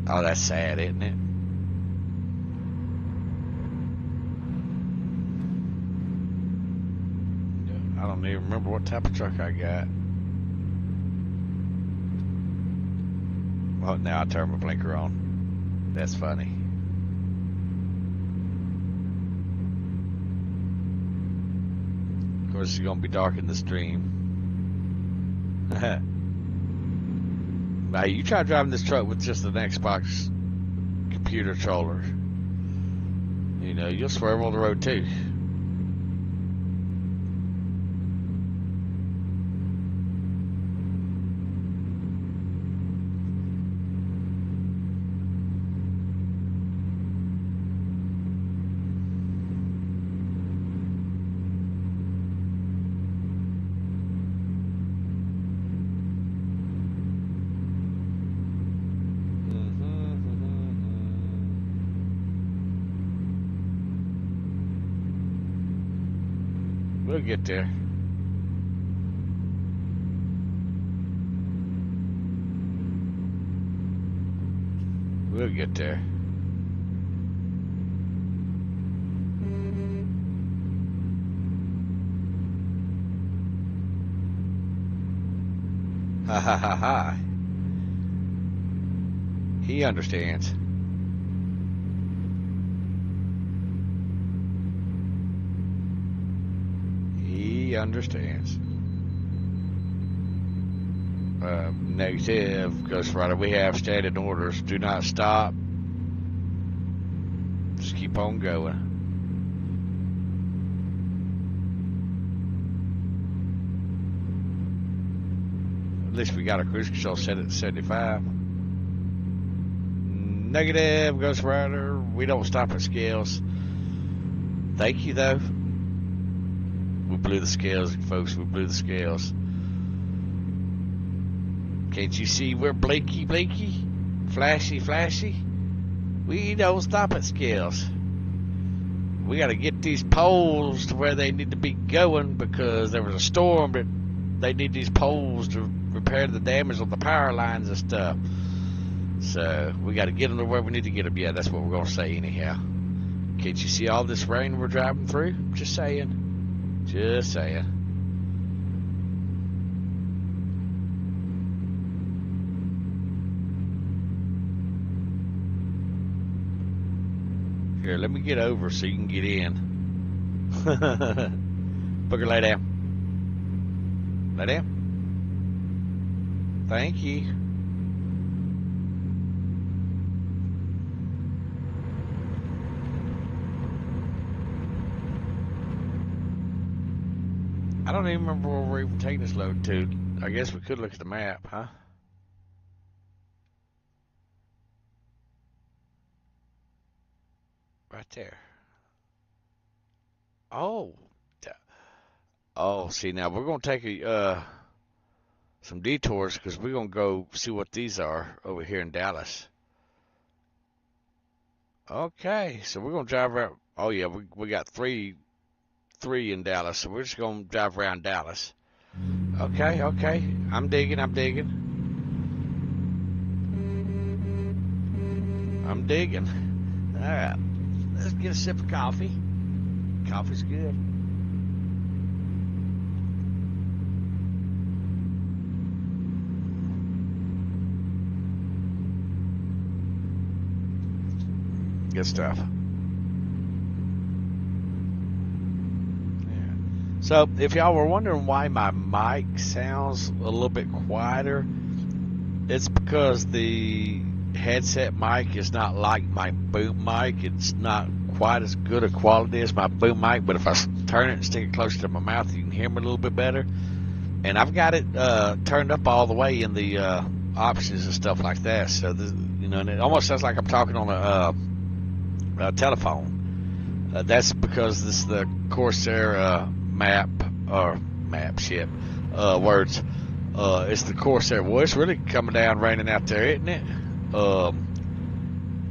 Oh, that's sad, isn't it? I don't even remember what type of truck I got. Oh, now I turn my blinker on. That's funny. Of course, it's gonna be dark in the stream. Now, you try driving this truck with just an Xbox computer controller, you know, you'll swerve on the road too. We'll get there. We'll get there. Ha ha ha ha. He understands. He understands. Negative, Ghost Rider. We have standing orders. Do not stop. Just keep on going. At least we got our cruise control set at 75. Negative, Ghost Rider. We don't stop at scales. Thank you, though. We blew the scales, folks. We blew the scales. Can't you see we're blinky, flashy? We don't stop at scales. We got to get these poles to where they need to be going because there was a storm, but they need these poles to repair the damage on the power lines and stuff. So we got to get them to where we need to get them. Yeah, that's what we're going to say anyhow. Can't you see all this rain we're driving through? Just saying. Just saying. Here, let me get over so you can get in. Booker, lay down. Lay down. Thank you. I don't even remember where we're even taking this load to. I guess we could look at the map, huh? Right there. Oh. Oh, see, now we're going to take some detours because we're going to go see what these are over here in Dallas. Okay, so we're going to drive around. Oh, yeah, we got three in Dallas, so we're just gonna drive around Dallas. Okay. I'm digging. All right, let's get a sip of coffee. Coffee's good. Good stuff. So, if y'all were wondering why my mic sounds a little bit quieter, it's because the headset mic is not like my boom mic. It's not quite as good a quality as my boom mic, but if I turn it and stick it closer to my mouth, you can hear me a little bit better. and I've got it turned up all the way in the options and stuff like that. So this, you know, and it almost sounds like I'm talking on a telephone. That's because this is the Corsair map or map shit words. It's the Corsair. Well, it's really coming down raining out there, isn't it?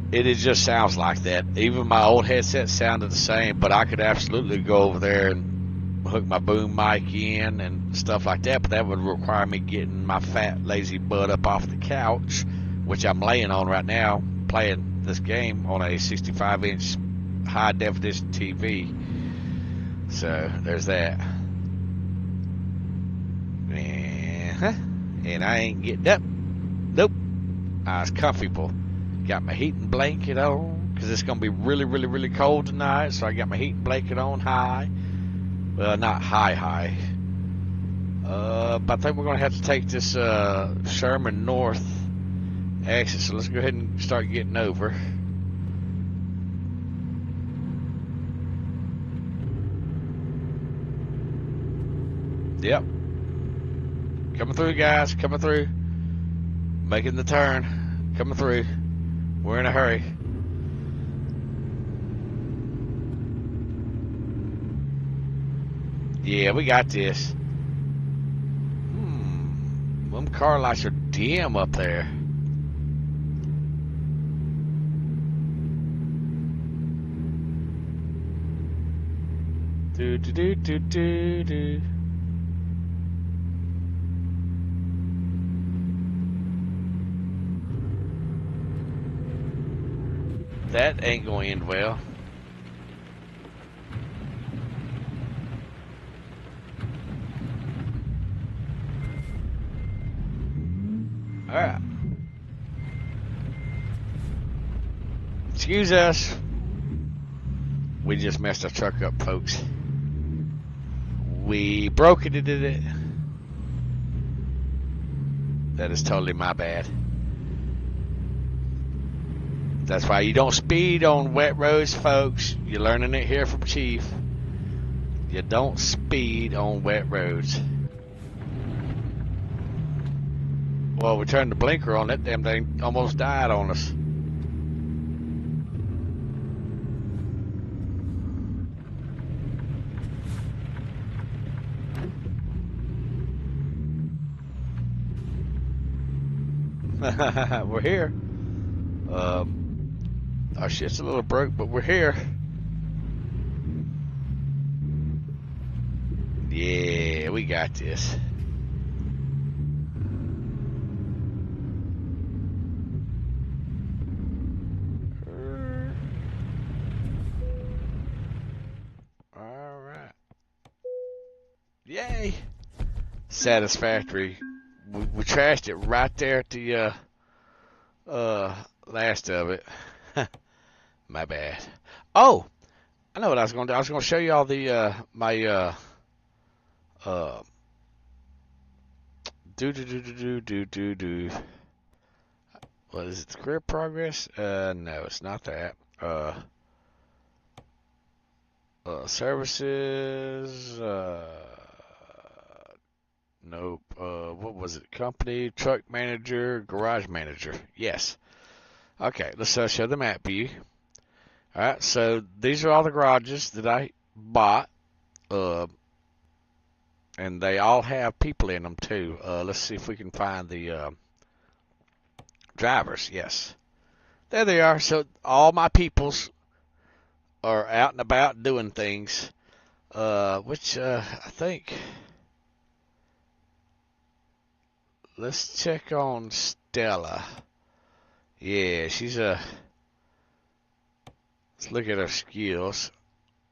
It just sounds like that. Even my old headset sounded the same, but I could absolutely go over there and hook my boom mic in and stuff like that, but that would require me getting my fat, lazy butt up off the couch, which I'm laying on right now, playing this game on a 65-inch high-definition TV. So, there's that. And I ain't getting up. Nope. I was comfortable. Got my heating blanket on, because it's going to be really, really, really cold tonight, so I got my heating blanket on high. Well, not high. But I think we're going to have to take this Sherman North exit, so let's go ahead and start getting over. Yep. Coming through, guys. Coming through. Making the turn. Coming through. We're in a hurry. Yeah, we got this. Them car lights are dim up there. Do. That ain't going to end well. Alright. Excuse us. We just messed our truck up, folks. We broke it, did it? That is totally my bad. That's why you don't speed on wet roads, folks. You're learning it here from Chief. You don't speed on wet roads. Well, we turned the blinker on. That damn thing almost died on us. We're here. Our shit's a little broke, but we're here. Yeah, we got this. All right. Yay. Satisfactory. We trashed it right there at the last of it. My bad. Oh, I know what I was going to do. I was going to show you all the my do. What is it? Career progress? No, it's not that. Services. Nope. What was it? Company, truck manager, garage manager. Yes. Okay, let's show the map view. Alright, so these are all the garages that I bought. And they all have people in them too. Let's see if we can find the drivers. Yes. There they are. So all my peoples are out and about doing things. Which I think... Let's check on Stella. Yeah, she's a... Let's look at her skills.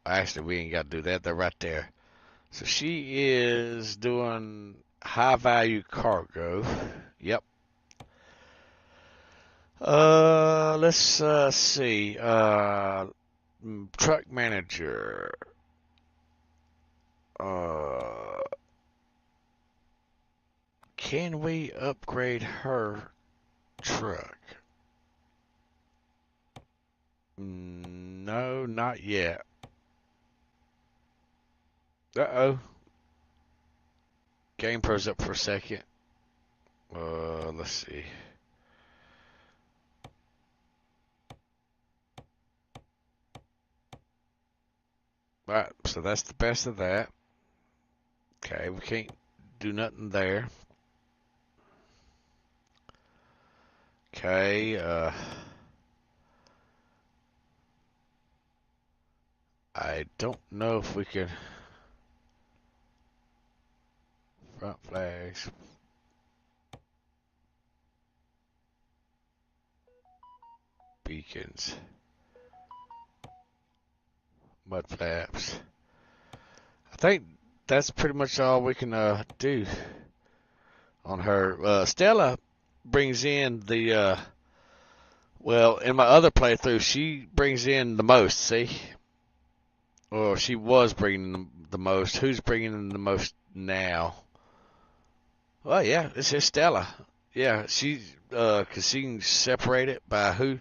Actually, we ain't got to do that. They're right there. So she is doing high-value cargo. Yep. Let's see. Truck manager. Can we upgrade her truck? No, not yet. Uh-oh. Game Pro's up for a second. Let's see. Alright, so that's the best of that. Okay, we can't do nothing there. Okay, I don't know if we can... Front flags. Beacons. Mud flaps. I think that's pretty much all we can do on her. Stella brings in the... well, in my other playthrough, she brings in the most, see? Or she was bringing the most. Who's bringing in the most now? Well, yeah, this is Stella. Yeah, she's, cause she can separate it by who.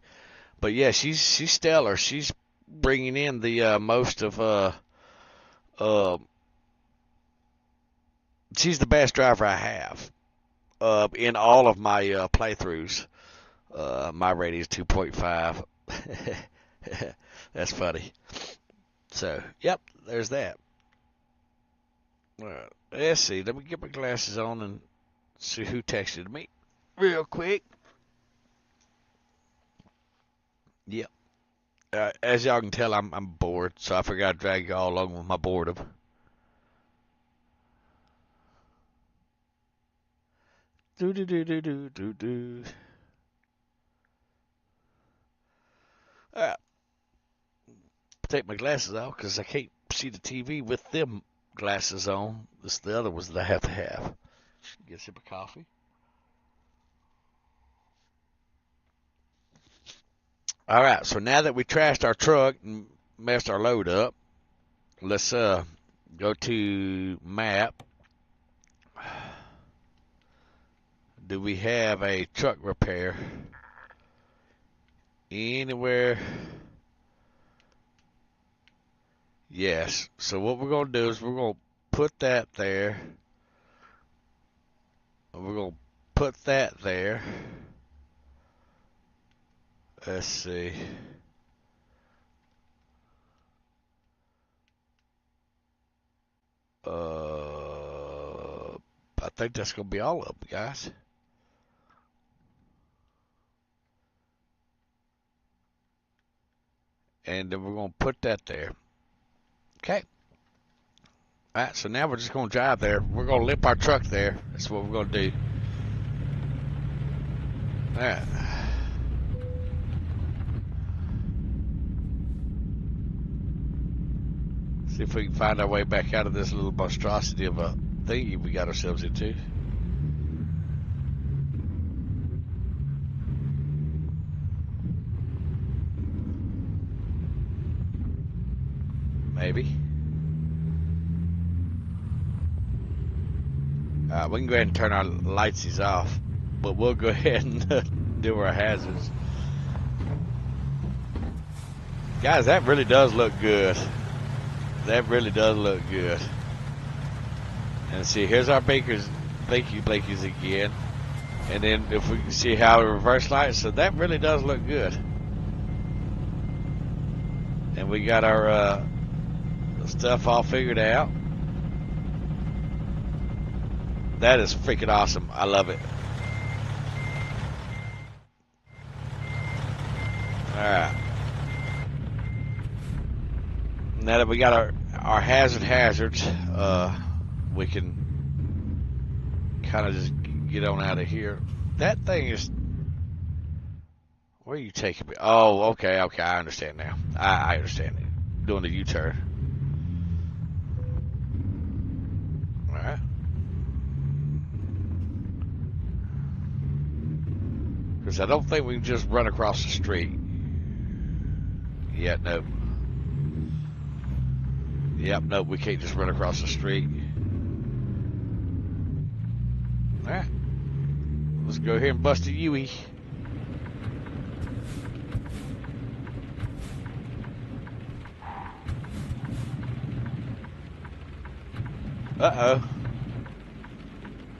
But yeah, she's stellar. She's bringing in the, most of, she's the best driver I have, in all of my, playthroughs. My rating is 2.5. That's funny. So, yep, there's that. Let's see. Let me get my glasses on and see who texted me real quick. Yep. As y'all can tell, I'm bored, so I figured I'd drag y'all along with my boredom. Do. Alright. Take my glasses off because I can't see the TV with them glasses on. This the other ones that I have to have. Get a sip of coffee. Alright, so now that we trashed our truck and messed our load up, let's go to map. Do we have a truck repair anywhere? Yes. So what we're going to do is we're going to put that there. We're going to put that there. Let's see. I think that's going to be all of them, guys. And then we're going to put that there. Okay. All right, so now we're just going to drive there. We're going to lip our truck there. That's what we're going to do. All right. See if we can find our way back out of this little monstrosity of a thingy we got ourselves into. Maybe. We can go ahead and turn our lightsies off, but we'll go ahead and do our hazards. Guys, that really does look good. That really does look good. And see, here's our Baker's, Blakey's again. And then if we can see how the reverse lights, so that really does look good. And we got our stuff all figured out. That is freaking awesome. I love it. Alright. Now that we got our hazards, we can kind of just get on out of here. That thing is... Where are you taking me? Oh, okay, I understand now. I understand it. Doing the U-turn. Alright. Because I don't think we can just run across the street. Yeah, no. Yep, no, we can't just run across the street. Alright. Let's go here and bust a Yui. Uh-oh.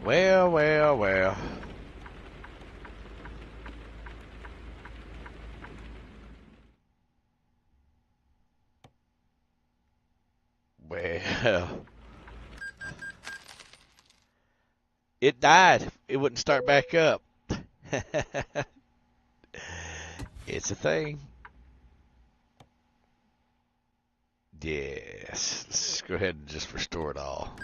Well, well, well. Well, it died. It wouldn't start back up. It's a thing. Yes. Let's go ahead and just restore it all.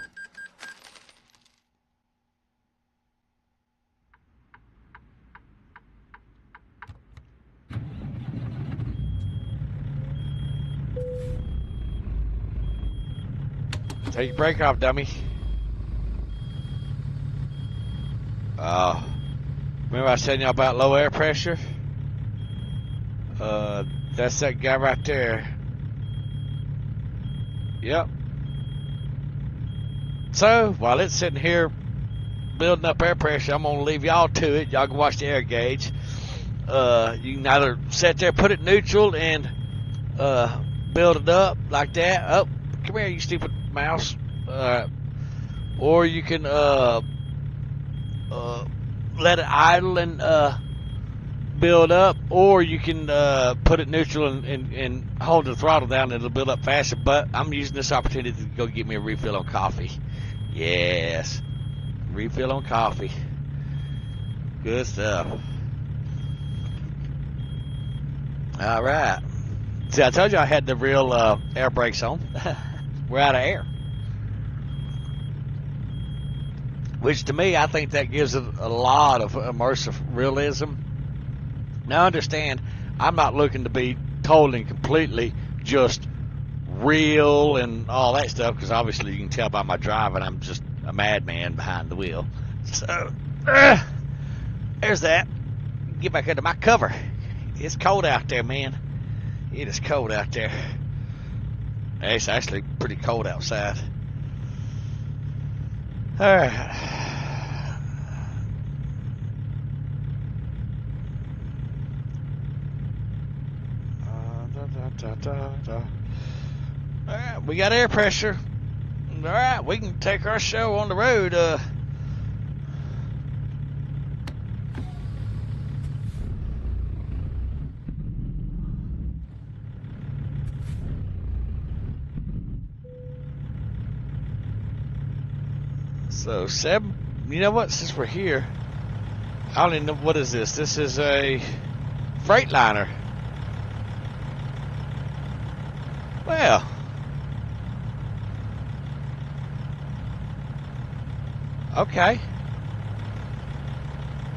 Take your brake off, dummy. Remember I was telling y'all about low air pressure? That's that guy right there. Yep. So, while it's sitting here building up air pressure, I'm going to leave y'all to it. Y'all can watch the air gauge. You can either sit there, put it neutral, and build it up like that. Oh, come here, you stupid mouse. Or you can let it idle and build up, or you can put it neutral and hold the throttle down and it'll build up faster. But I'm using this opportunity to go get me a refill on coffee. Yes, refill on coffee. Good stuff. All right. See, I told you I had the real air brakes on. We're out of air. Which to me, I think that gives it a lot of immersive realism. Now understand, I'm not looking to be totally and completely just real and all that stuff, because obviously you can tell by my driving I'm just a madman behind the wheel. So, there's that. Get back under my cover. It's cold out there, man. It is cold out there. It's actually pretty cold outside. All right. All right, we got air pressure. All right, we can take our show on the road. So, Seb, you know what? Since we're here, I don't even know, what is this? This is a Freightliner. Well, okay.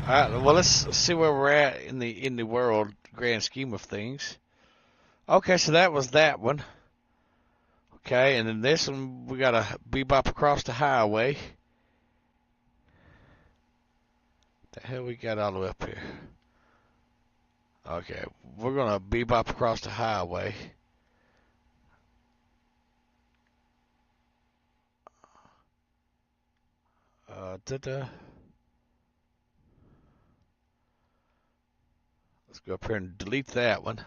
All right. Well, let's see where we're at in the world grand scheme of things. Okay, so that was that one. Okay, and then this one we gotta bebop across the highway. The hell we got all the way up here? Okay, we're gonna bebop across the highway. Let's go up here and delete that one.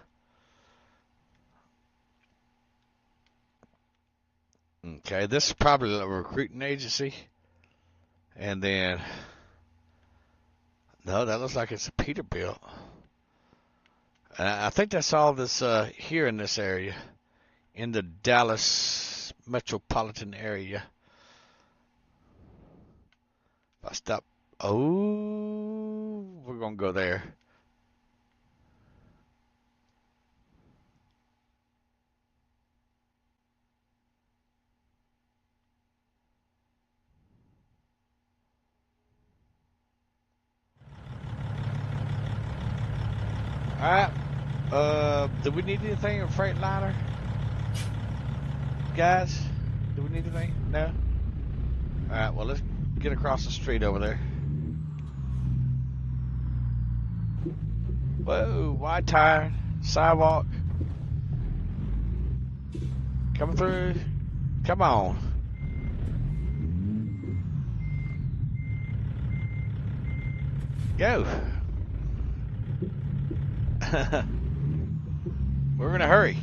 Okay, this is probably a recruiting agency. And then, no, that looks like it's a Peterbilt. I think that's all this here in this area, in the Dallas metropolitan area. If I stop, oh, we're gonna go there. All right. Do we need anything in Freightliner? Guys, do we need anything? No? Alright, well, let's get across the street over there. Whoa, wide tire, sidewalk. Coming through. Come on. Go. We're in a hurry.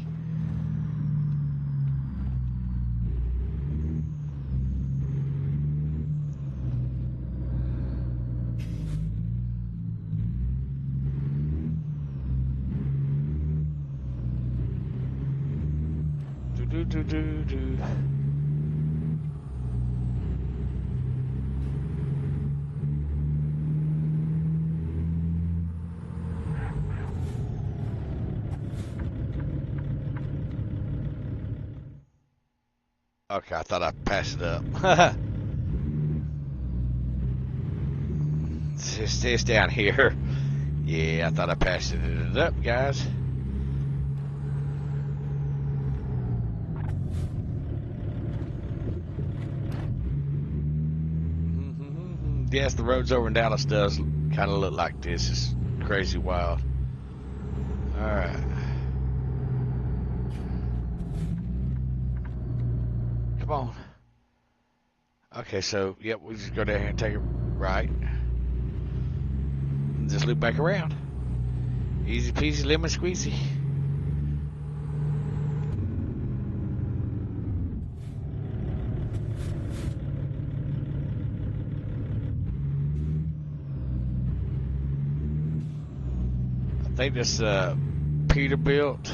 do. Okay, I thought I passed it up. It's down here. Yeah, I thought I passed it up, guys. Yes, the roads over in Dallas does kind of look like this. It's crazy wild. Alright. Come on. Okay, so, yep, we just go down here and take it right. And just loop back around. Easy peasy, lemon squeezy. I think this Peterbilt.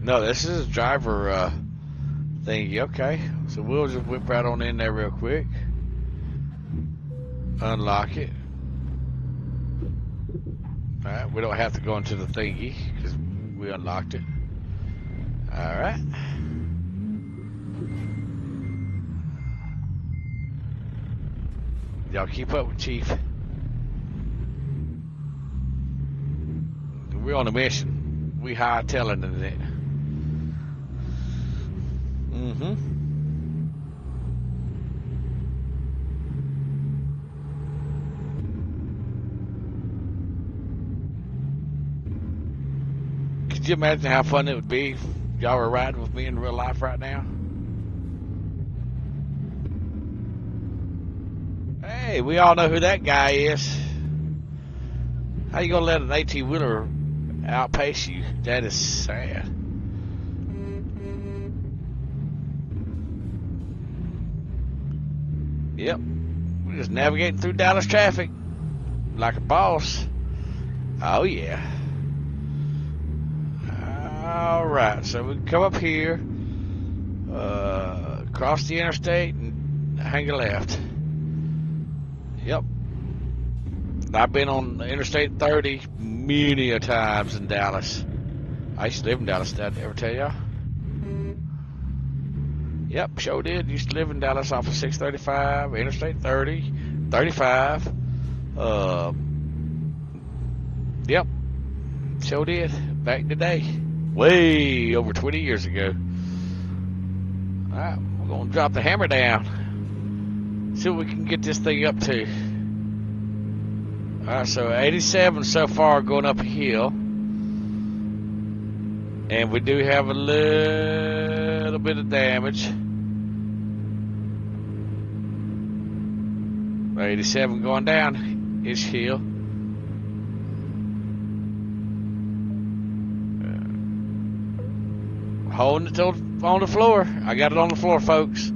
No, this is a driver thingy. Okay, so we'll just whip right on in there real quick. Unlock it. Alright, we don't have to go into the thingy because we unlocked it. Alright. Y'all keep up with Chief. We're on a mission. We hightailing it. Could you imagine how fun it would be if y'all were riding with me in real life right now? Hey, we all know who that guy is. How you gonna let an AT-wheeler outpace you? That is sad. Yep, we're just navigating through Dallas traffic like a boss. Oh yeah. Alright, so we can come up here, cross the interstate and hang a left. Yep. I've been on Interstate 30 many a times in Dallas. I used to live in Dallas. Did I ever tell y'all? Yep, sure did. Used to live in Dallas off of 635, Interstate 30, 35. Yep, sure did. Back in the day. Way over 20 years ago. Alright, we're going to drop the hammer down. See what we can get this thing up to. Alright, so 87 so far going up a hill. And we do have a little bit of damage. 87 going down his hill. Holding it on the floor. I got it on the floor, folks.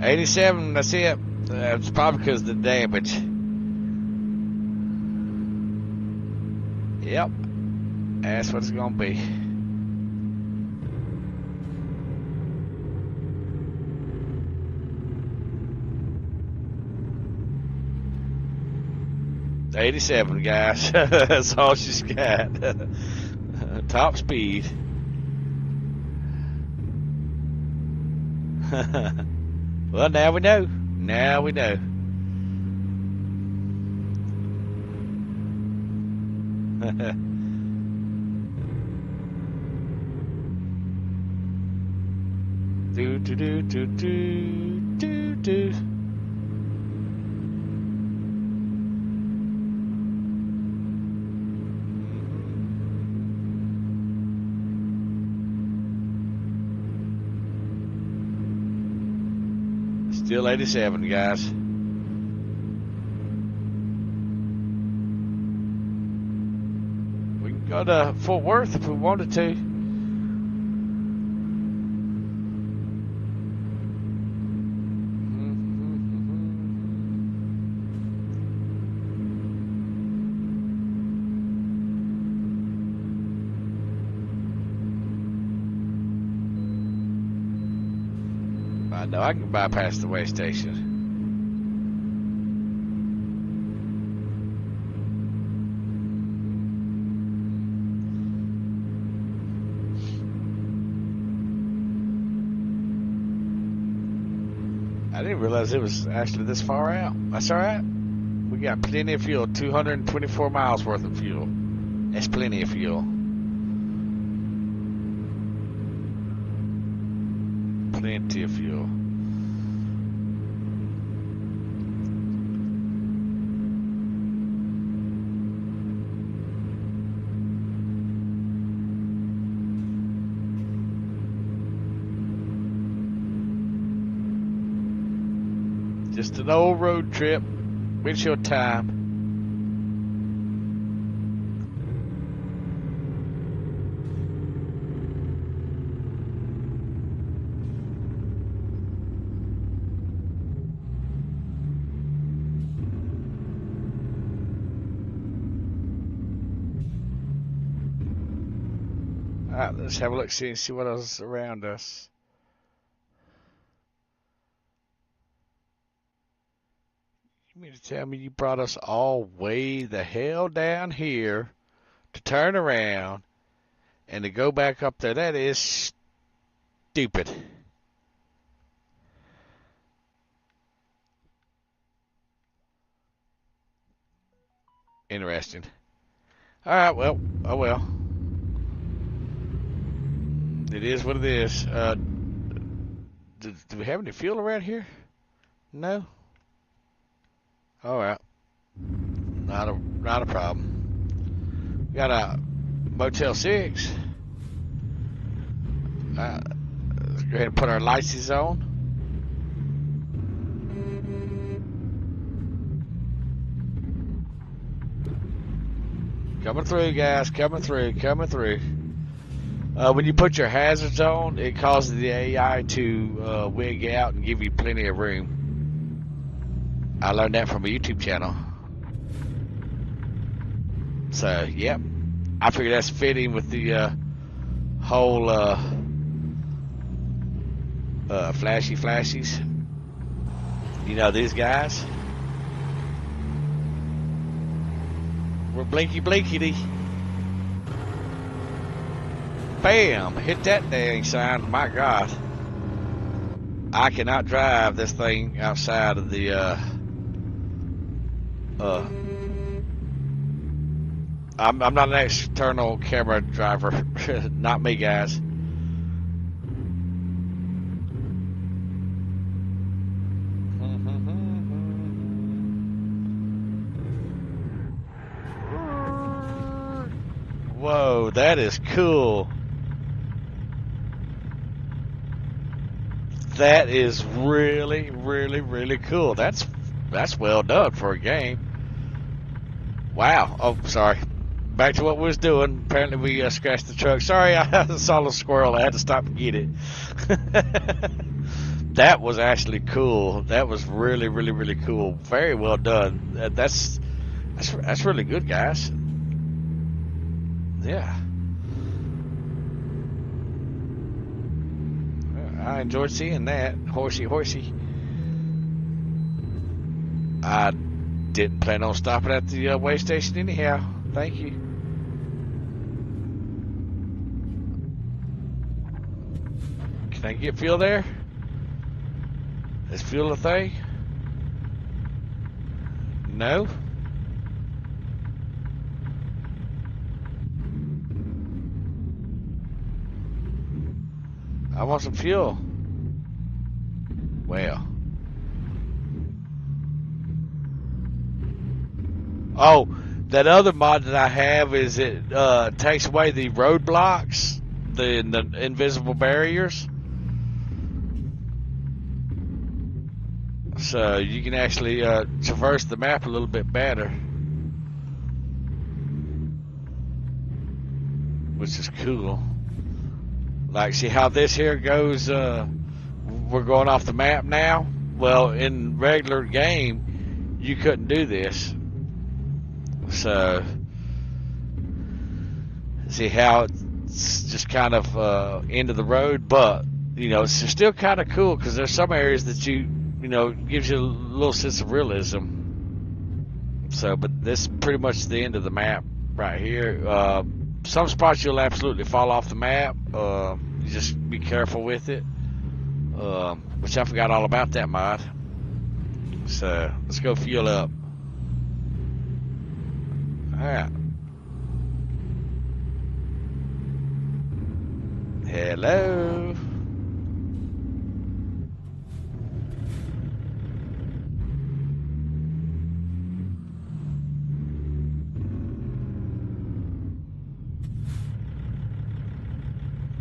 87, that's it. That's probably because of the damage. Yep. That's what it's going to be. $87, guys. That's all she's got. Top speed. Well, now we know. Now we know. Do do do do do do do. Still 87, guys. We can go to Fort Worth if we wanted to. I know I can bypass the way station. I didn't realize it was actually this far out. That's alright. We got plenty of fuel. 224 miles worth of fuel. That's plenty of fuel. Plenty of fuel. Just an old road trip. Windshield time. Alright, let's have a look, see what else is around us. You mean to tell me you brought us all way the hell down here to turn around and to go back up there? That is stupid. Interesting. Alright, well, oh well. It is what it is. Do we have any fuel around here? No? Alright. Not a problem. We got a Motel 6. Let's go ahead and put our lights on. Coming through, guys. Coming through. When you put your hazards on, it causes the AI to wig out and give you plenty of room. I learned that from a YouTube channel. So, yep. I figure that's fitting with the whole flashies. You know these guys? We're blinky. Bam! Hit that dang sign. My God. I cannot drive this thing outside of the I'm not an external camera driver. Not me, guys. Whoa, that is cool. That is really cool. That's well done for a game. Wow. Oh, sorry. Back to what we was doing. Apparently we scratched the truck. Sorry, I saw a squirrel. I had to stop and get it. That was actually cool. That was really cool. Very well done. That's really good, guys. Yeah. I enjoyed seeing that. Horsey. I didn't plan on stopping at the way station anyhow. Thank you. Can I get fuel there? Is fuel a thing? No? I want some fuel. Well. Oh, that other mod that I have is it takes away the roadblocks, the invisible barriers. So you can actually traverse the map a little bit better. Which is cool. Like, see how this here goes, we're going off the map now? Well, in regular game, you couldn't do this. So, see how it's just kind of end of the road, but you know, it's still kind of cool because there's some areas that you know, gives you a little sense of realism. So, but this is pretty much the end of the map right here. Some spots you'll absolutely fall off the map. You just be careful with it. Which I forgot all about that mod. So let's go fuel up. All right. Hello.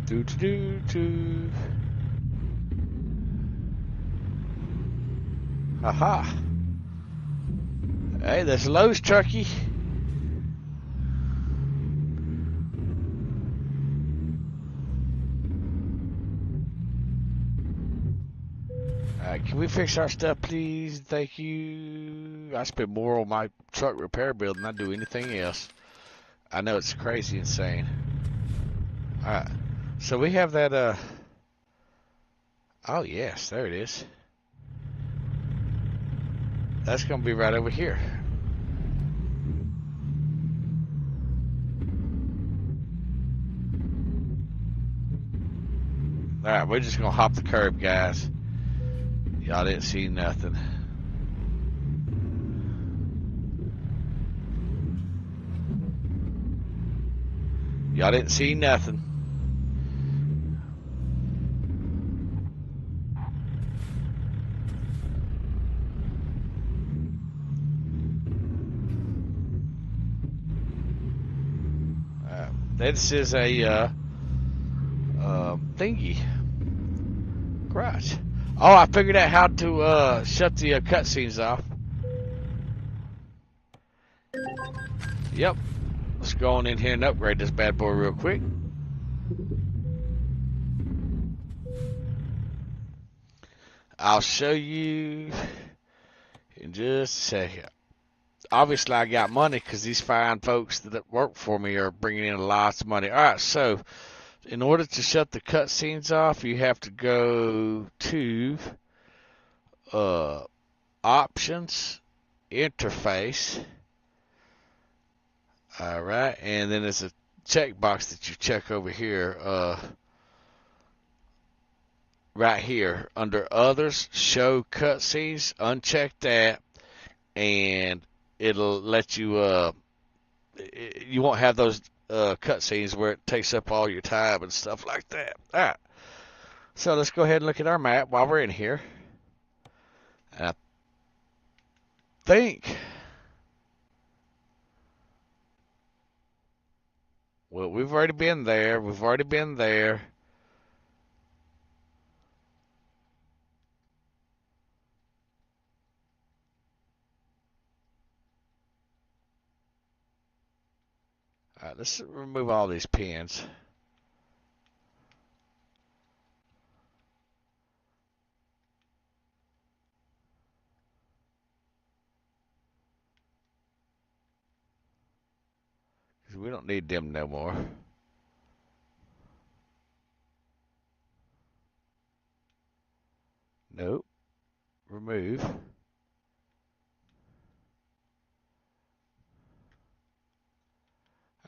Do do do do. Aha. Hey, there's Lowe's Trucky. Can we fix our stuff, please? Thank you. I spend more on my truck repair bill than I do anything else. I know it's crazy insane. Alright. So we have that, oh, yes, there it is. That's going to be right over here. Alright, we're just going to hop the curb, guys. Y'all didn't see nothing. Y'all didn't see nothing. This is a thingy. Garage. Oh, I figured out how to shut the cutscenes off. Yep. Let's go on in here and upgrade this bad boy real quick. I'll show you in just a second. Obviously, I got money because these fine folks that work for me are bringing in lots of money. All right, so in order to shut the cutscenes off, you have to go to Options, Interface. All right, and then there's a checkbox that you check over here. Right here under Others, Show Cutscenes. Uncheck that, and it'll let you. You won't have those cutscenes where it takes up all your time and stuff like that. All right. So let's go ahead and look at our map while we're in here. And I think, well, we've already been there. We've already been there. All right, let's remove all these pins. Because we don't need them no more. Nope. Remove.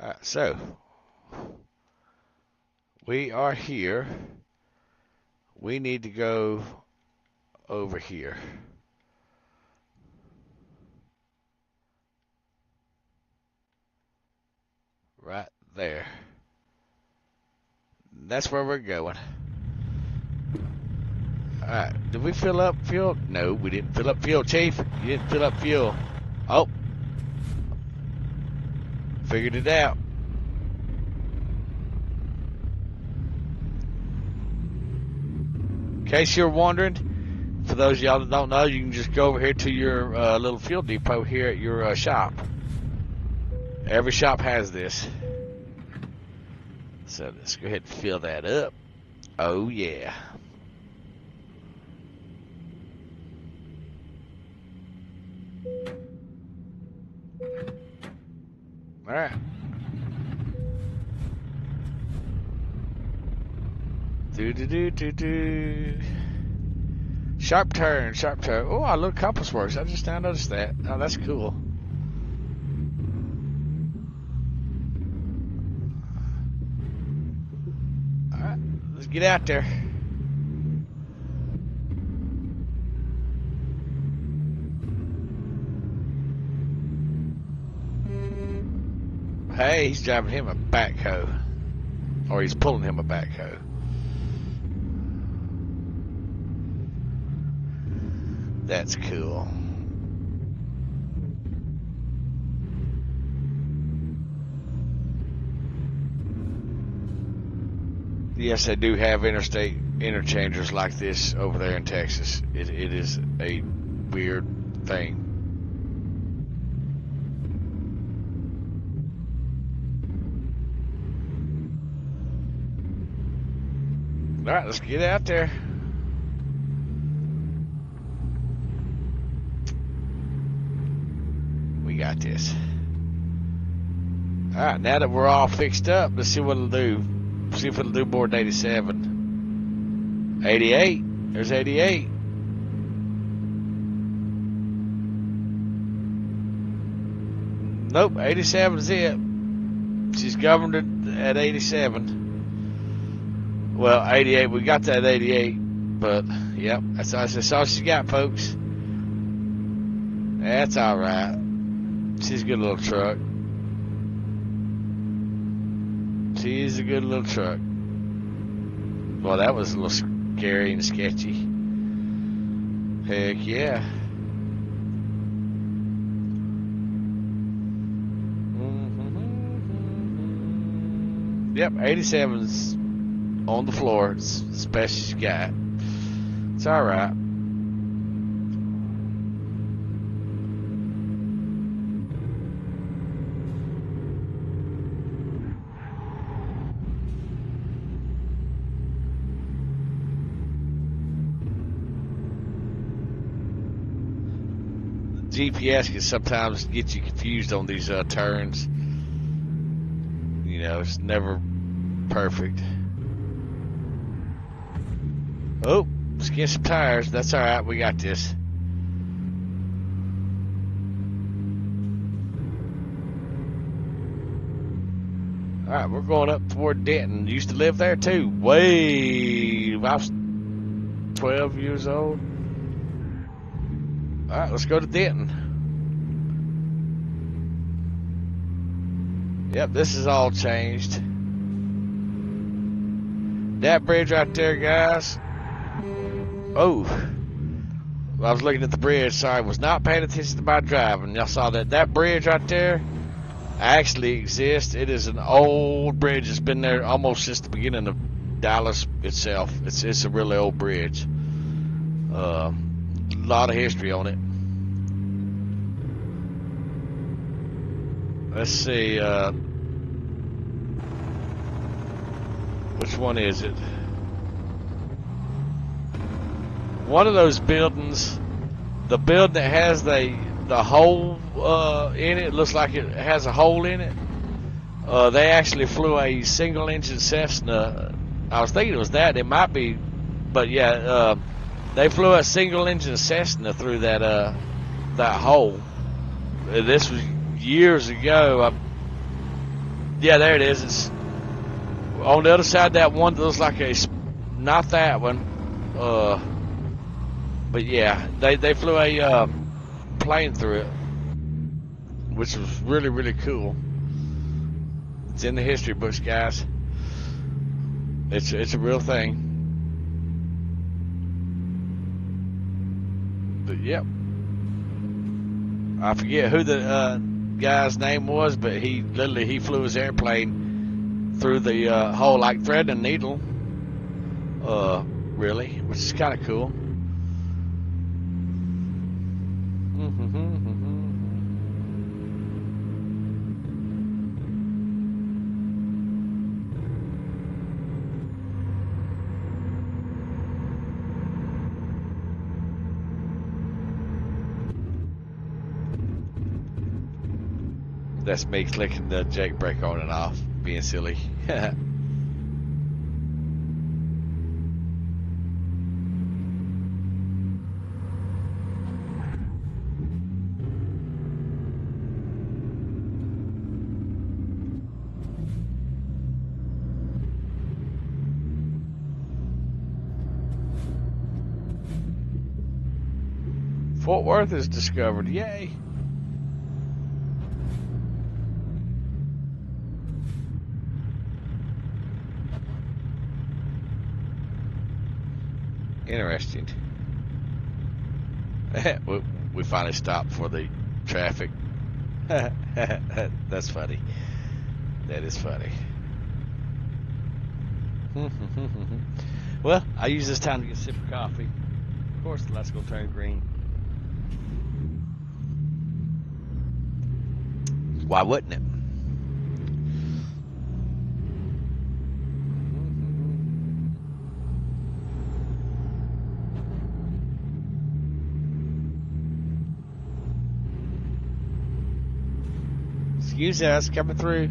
All right, so we are here. We need to go over here. Right there. That's where we're going. Alright, did we fill up fuel? No, we didn't fill up fuel, Chief. You didn't fill up fuel. Oh. Figured it out. In case you're wondering, for those of y'all that don't know, you can just go over here to your little fuel depot here at your shop. Every shop has this. So let's go ahead and fill that up. Oh yeah. Alright. Do do do do do. Sharp turn, sharp turn. Oh, our little compass works. I just now noticed that. Oh, that's cool. All right, let's get out there. Hey, he's driving him a backhoe. Or he's pulling him a backhoe. That's cool. Yes, they do have interstate interchangers like this over there in Texas. It is a weird thing. All right, let's get out there. We got this. All right, now that we're all fixed up, let's see what it'll do. See if it'll do more than 87. 88. There's 88. Nope, 87 is it. She's governed it at 87. Well, 88. We got that at 88. But, yep, that's all she got, folks. That's all right. She's a good little truck. She's a good little truck. Well, that was a little scary and sketchy. Heck yeah. Yep, 87's on the floor. It's the best she's got. It's all right. GPS can sometimes get you confused on these turns. You know, it's never perfect. Oh, let's get some tires. That's all right. We got this. All right, we're going up toward Denton. Used to live there too. I was 12 years old. All right, let's go to Denton. Yep, this is all changed. That bridge right there, guys. Oh, I was looking at the bridge. Sorry, was not paying attention to my driving. Y'all saw that. That bridge right there actually exists. It is an old bridge. It's been there almost since the beginning of Dallas itself. It's a really old bridge. A lot of history on it. Let's see. Which one is it? One of those buildings, the building that has the hole in it, looks like it has a hole in it. They actually flew a single-engine Cessna. I was thinking it was that. It might be, but yeah, they flew a single-engine Cessna through that hole. This was years ago. Yeah, there it is. It's on the other side of that one that looks like not that one. But yeah, they flew a plane through it, which was really, really cool. It's in the history books, guys. It's a real thing. But yep, I forget who the guy's name was, but he flew his airplane through the hole like thread and needle. Really, which is kind of cool. That's me clicking the jake brake on and off, being silly. Fort Worth is discovered. Yay. Interesting. We finally stopped for the traffic. That's funny. That is funny. Well, I use this time to get a sip of coffee. Of course, the lights gonna turn green. Why wouldn't it? Excuse us, coming through.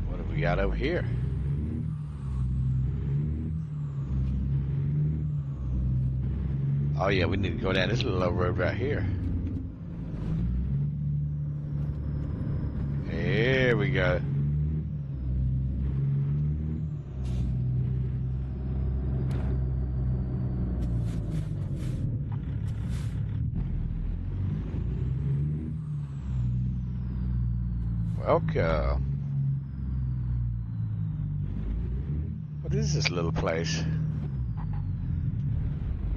What have we got over here? Oh yeah, we need to go down this little low road right here. Here we go. Welcome. What is this little place?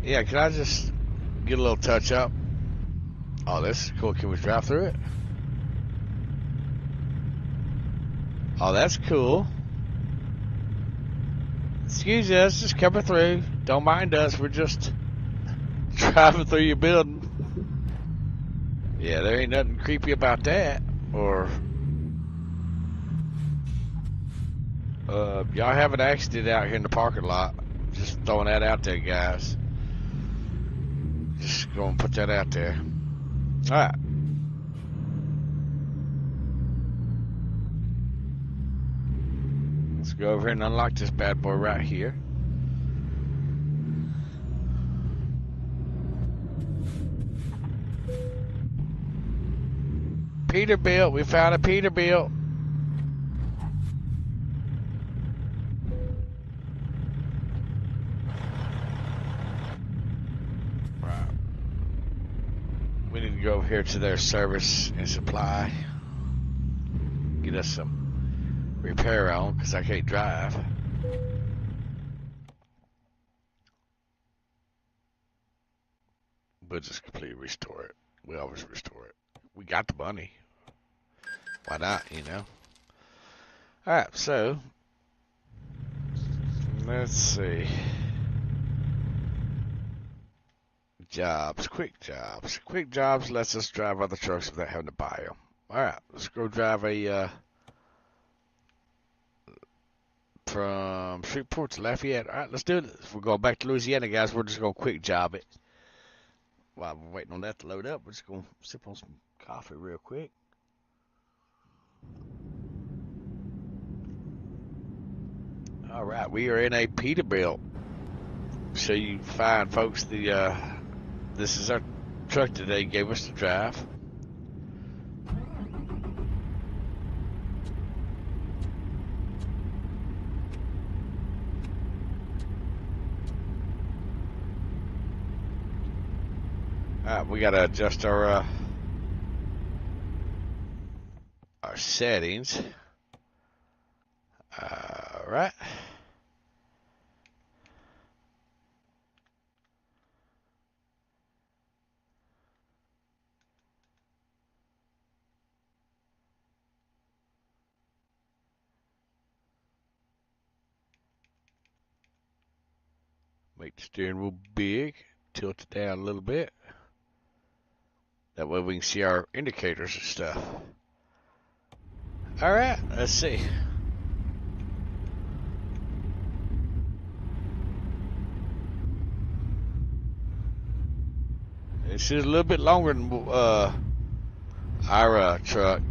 Yeah, can I just get a little touch up? Oh, this is cool. Can we drive through it? Oh, that's cool. Excuse us, just coming through. Don't mind us. We're just driving through your building. Yeah, there ain't nothing creepy about that. Or y'all have an accident out here in the parking lot. Just throwing that out there, guys. Just gonna put that out there. Alright. Let's go over here and unlock this bad boy right here. Peterbilt, we found a Peterbilt. Right. We need to go over here to their service and supply. Get us some repair on, because I can't drive. We'll just completely restore it. We always restore it. We got the money. Why not, you know? Alright, so let's see. Jobs, quick jobs. Quick jobs lets us drive other trucks without having to buy them. Alright, let's go drive a from Shreveport to Lafayette. Alright, let's do it. If we're going back to Louisiana, guys, we're just gonna quick job it. While we're waiting on that to load up, we're just gonna sip on some coffee real quick. All right, we are in a Peterbilt. So you find, folks, the this is our truck that they gave us to drive. All right, we gotta adjust our settings. All right. Make the steering wheel big, tilt it down a little bit. That way we can see our indicators and stuff. All right, let's see. This is a little bit longer than our truck.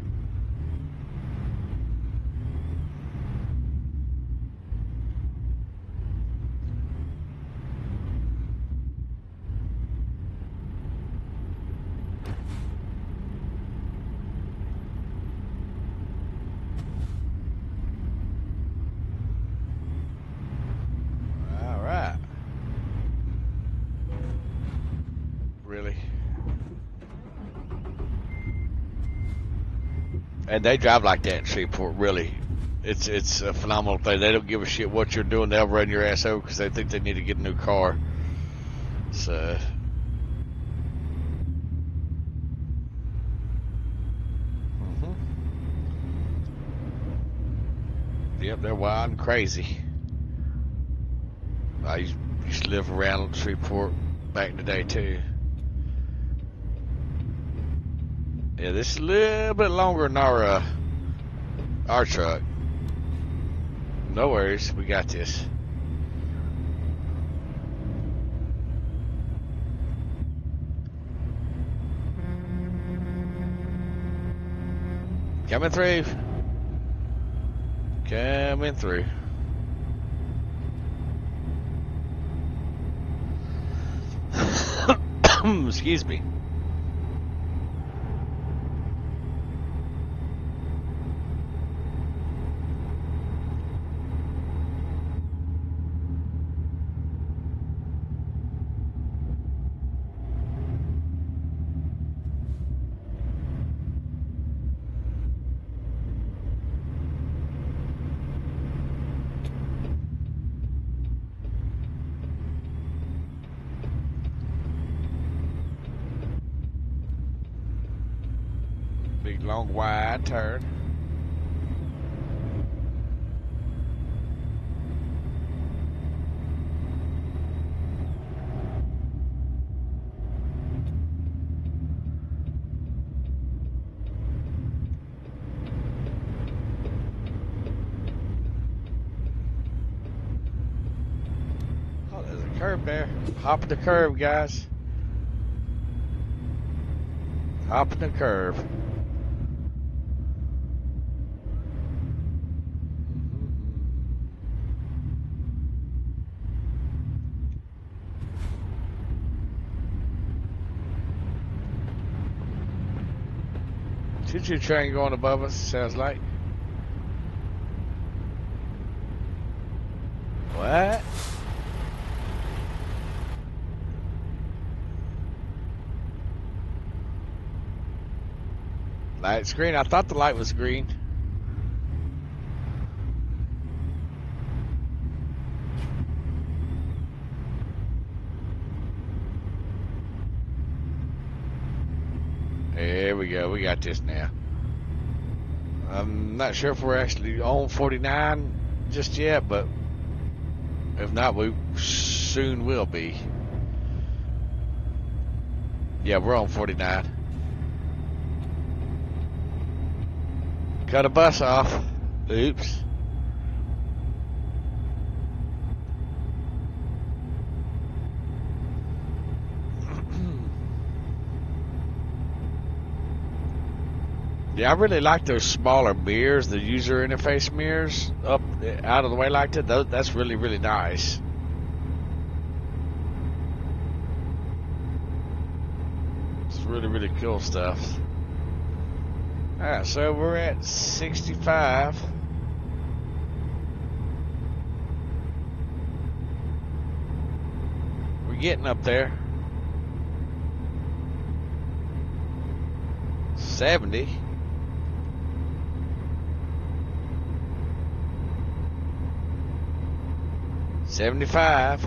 And they drive like that in Shreveport, really. It's a phenomenal thing. They don't give a shit what you're doing. They'll run your ass over because they think they need to get a new car. So. Yep, they're wild and crazy. I used to live around Shreveport back in the day, too. Yeah, this is a little bit longer than our truck. No worries, we got this. Coming through. Coming through. Excuse me. Big, long, wide turn. Oh, there's a curb there. Hop the curb, guys. Hop the curb. Choo-choo train going above us, sounds like. What? Light's green. I thought the light was green. There we go. We got this now. I'm not sure if we're actually on 49 just yet, but if not, we soon will be. Yeah, we're on 49. Cut a bus off. Oops. Yeah, I really like those smaller mirrors, the user interface mirrors up out of the way like that. That's really, really nice. It's really, really cool stuff. Alright, so we're at 65. We're getting up there. 70. $75.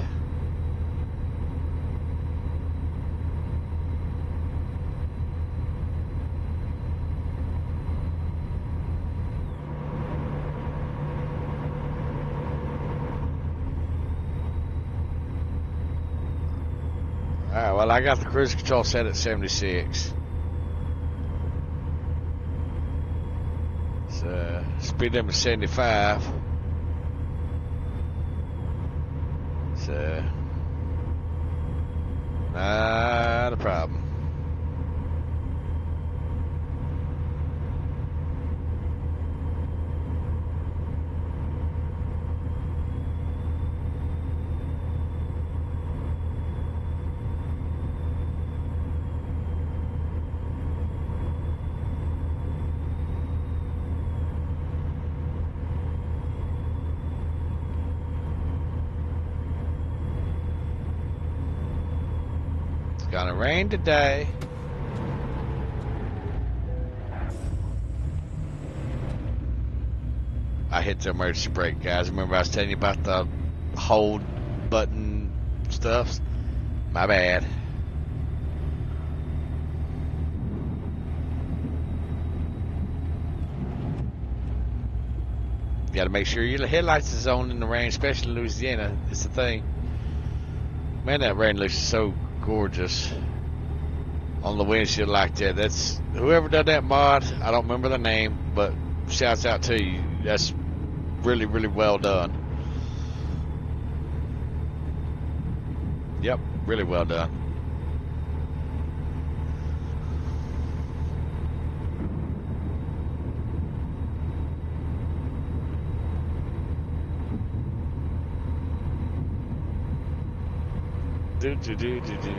Alright, well, I got the cruise control set at 76. So, speed limit 75. So, not a problem. Gonna rain today. I hit the emergency brake, guys. Remember I was telling you about the hold button stuff? My bad. You gotta make sure your headlights is on in the rain, especially in Louisiana. It's the thing. Man, that rain looks so gorgeous on the windshield like that. That's whoever did that mod. I don't remember the name, but shouts out to you. That's really, really well done. Yep, really well done. Do do do do do.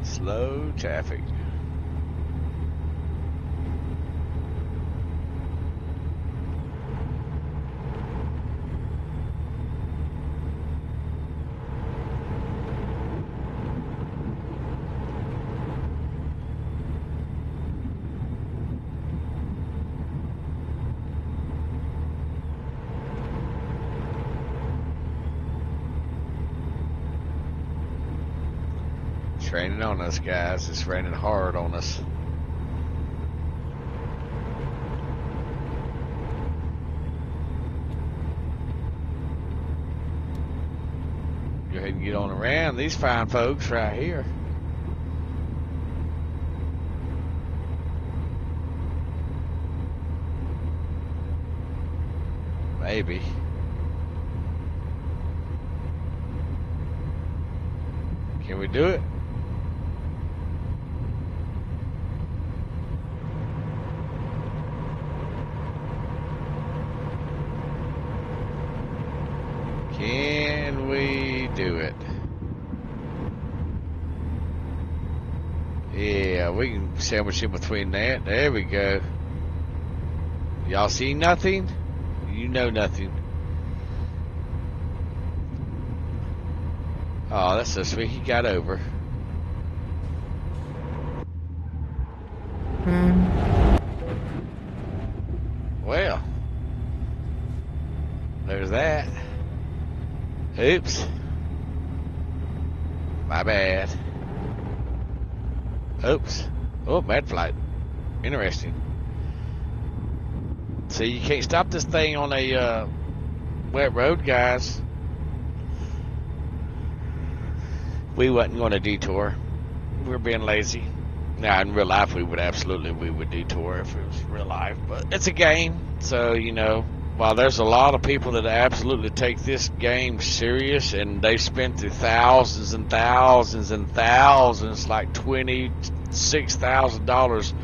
Slow traffic. It's raining on us, guys. It's raining hard on us. Go ahead and get on around these fine folks right here. Maybe. Can we do it? Can we do it? Yeah, we can sandwich in between that. There we go. Y'all see nothing? You know nothing. Oh, that's so sweet. He got over. Well, there's that. Oops. My bad. Oops. Oh, bad flight. Interesting. See, you can't stop this thing on a wet road, guys. We wasn't going to detour. We were being lazy. Now, in real life, we would detour if it was real life. But it's a game, so, you know, while there's a lot of people that absolutely take this game serious, and they spent through thousands and thousands and thousands, like $26,000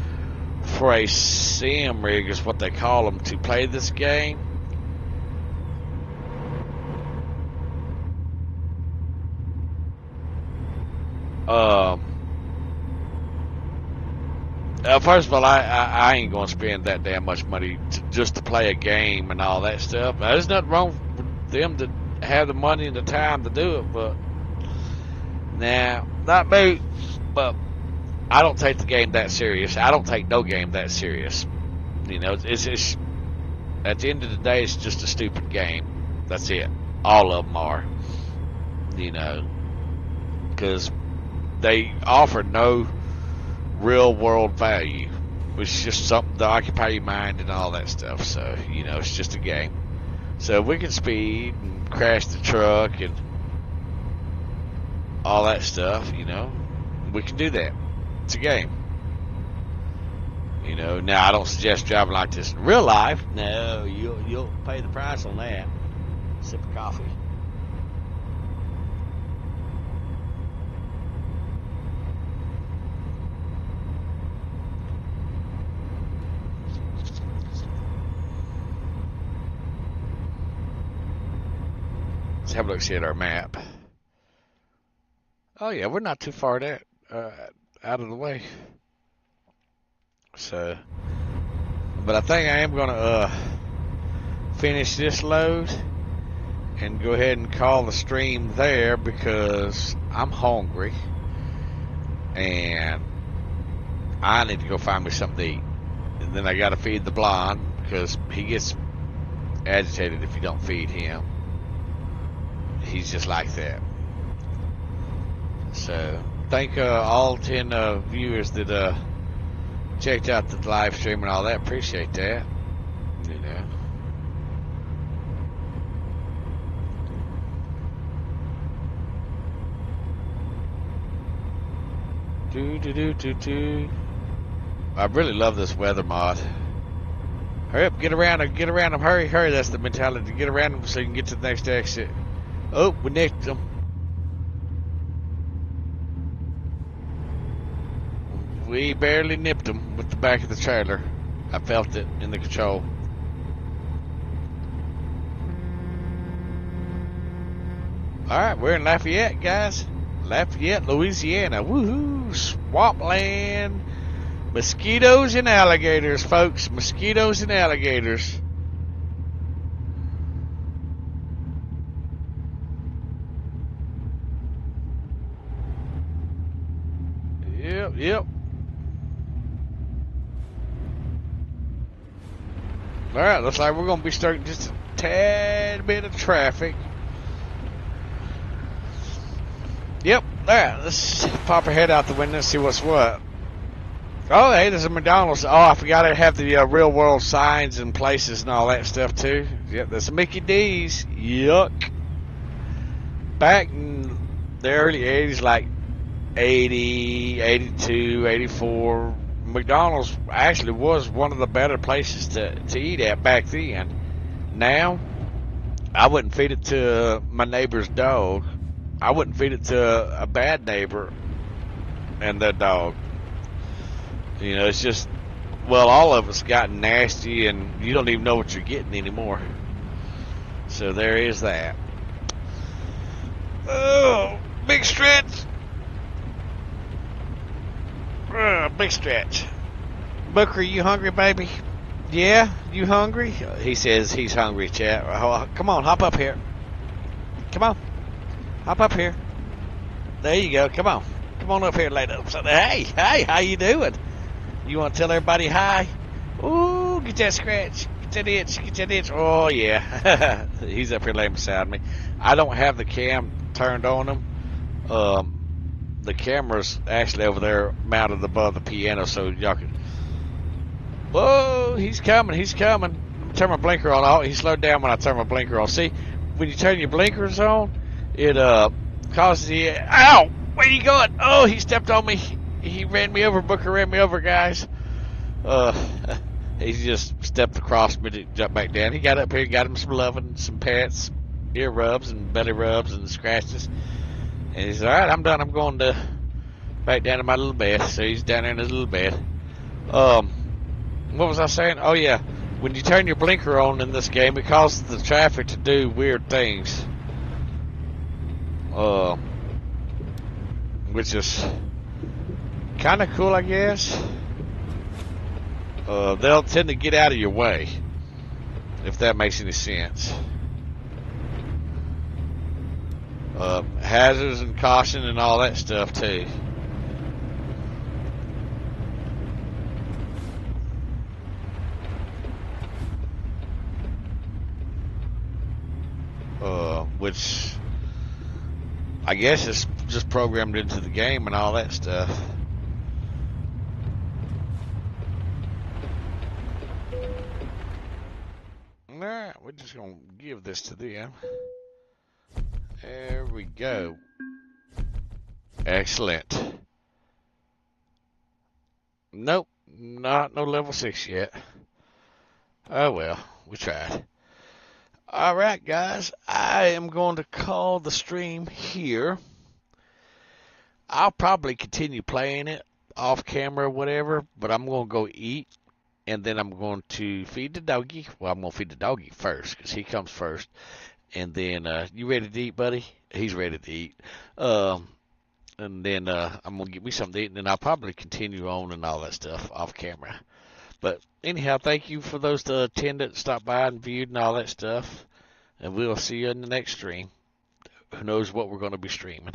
for a sim rig is what they call them, to play this game. First of all, I ain't gonna spend that damn much money just to play a game and all that stuff. Now, there's nothing wrong with them to have the money and the time to do it, but now, not me. But I don't take the game that serious. I don't take no game that serious. You know, it's just, at the end of the day, it's just a stupid game. That's it. All of them are. You know, because they offer no real world value. It's just something to occupy your mind and all that stuff. So, you know, it's just a game. So if we can speed and crash the truck and all that stuff, you know, we can do that. It's a game. You know, now I don't suggest driving like this in real life. No, you'll pay the price on that. Sip of coffee. Let's have a look, see at our map. Oh yeah, we're not too far there, out of the way. So, but I think I am gonna finish this load and go ahead and call the stream there because I'm hungry and I need to go find me something to eat. And then I gotta feed the blonde because he gets agitated if you don't feed him. He's just like that. So thank all 10 viewers that checked out the live stream and all that. Appreciate that. You know. Do. I really love this weather mod. Hurry up, get around him, hurry, that's the mentality, get around him so you can get to the next exit. Oh, we nicked him. We barely nipped him with the back of the trailer. I felt it in the control. Alright, we're in Lafayette, guys. Lafayette, Louisiana. Woohoo! Swampland. Mosquitoes and alligators, folks. Mosquitoes and alligators. Yep. Alright, looks like we're going to be starting just a tad bit of traffic. Yep, alright, let's pop our head out the window and see what's what. Oh, hey, there's a McDonald's. Oh, I forgot to have the real world signs and places and all that stuff, too. Yep, there's a Mickey D's. Yuck. Back in the early 80s, like 80, 82, 84, McDonald's actually was one of the better places to eat at back then. Now, I wouldn't feed it to my neighbor's dog. I wouldn't feed it to a bad neighbor and their dog. You know, it's just, well, all of it's gotten nasty and you don't even know what you're getting anymore. So there is that. Oh, big stretch. Big stretch. Booker, you hungry, baby? Yeah, you hungry? He says he's hungry, chat. Oh, come on, hop up here. Come on. Hop up here. There you go. Come on. Come on up here, lady. Hey, how you doing? You want to tell everybody hi? Ooh, get that scratch. Get that itch. Oh, yeah. He's up here laying beside me. I don't have the cam turned on him. The camera's actually over there mounted above the piano so y'all can... Whoa, he's coming. Turn my blinker on. Oh, he slowed down when I turn my blinker on. See, when you turn your blinkers on, it causes the... Ow! Where you going? Oh, he stepped on me. He ran me over. Booker ran me over, guys. He just stepped across me to jump back down. He got up here, got him some loving, some pets, ear rubs and belly rubs and scratches. And he said, all right, I'm done. I'm going to back down to my little bed. So he's down there in his little bed. What was I saying? Oh, yeah. When you turn your blinker on in this game, it causes the traffic to do weird things. Which is kind of cool, I guess. They'll tend to get out of your way, if that makes any sense. Hazards and caution and all that stuff too. Which I guess is just programmed into the game and all that stuff. Alright, we're just gonna give this to them. There we go. Excellent. Nope, not no level 6 yet. Oh well, we tried. Alright guys, I am going to call the stream here. I'll probably continue playing it off camera or whatever, but I'm going to go eat, and then I'm going to feed the doggy. Well, I'm going to feed the doggy first, because he comes first. And then, you ready to eat, buddy? He's ready to eat. and then I'm gonna get me something to eat, and then I'll probably continue on and all that stuff off camera. But anyhow, thank you for those that attended, stopped by and viewed and all that stuff. And we'll see you in the next stream. Who knows what we're going to be streaming.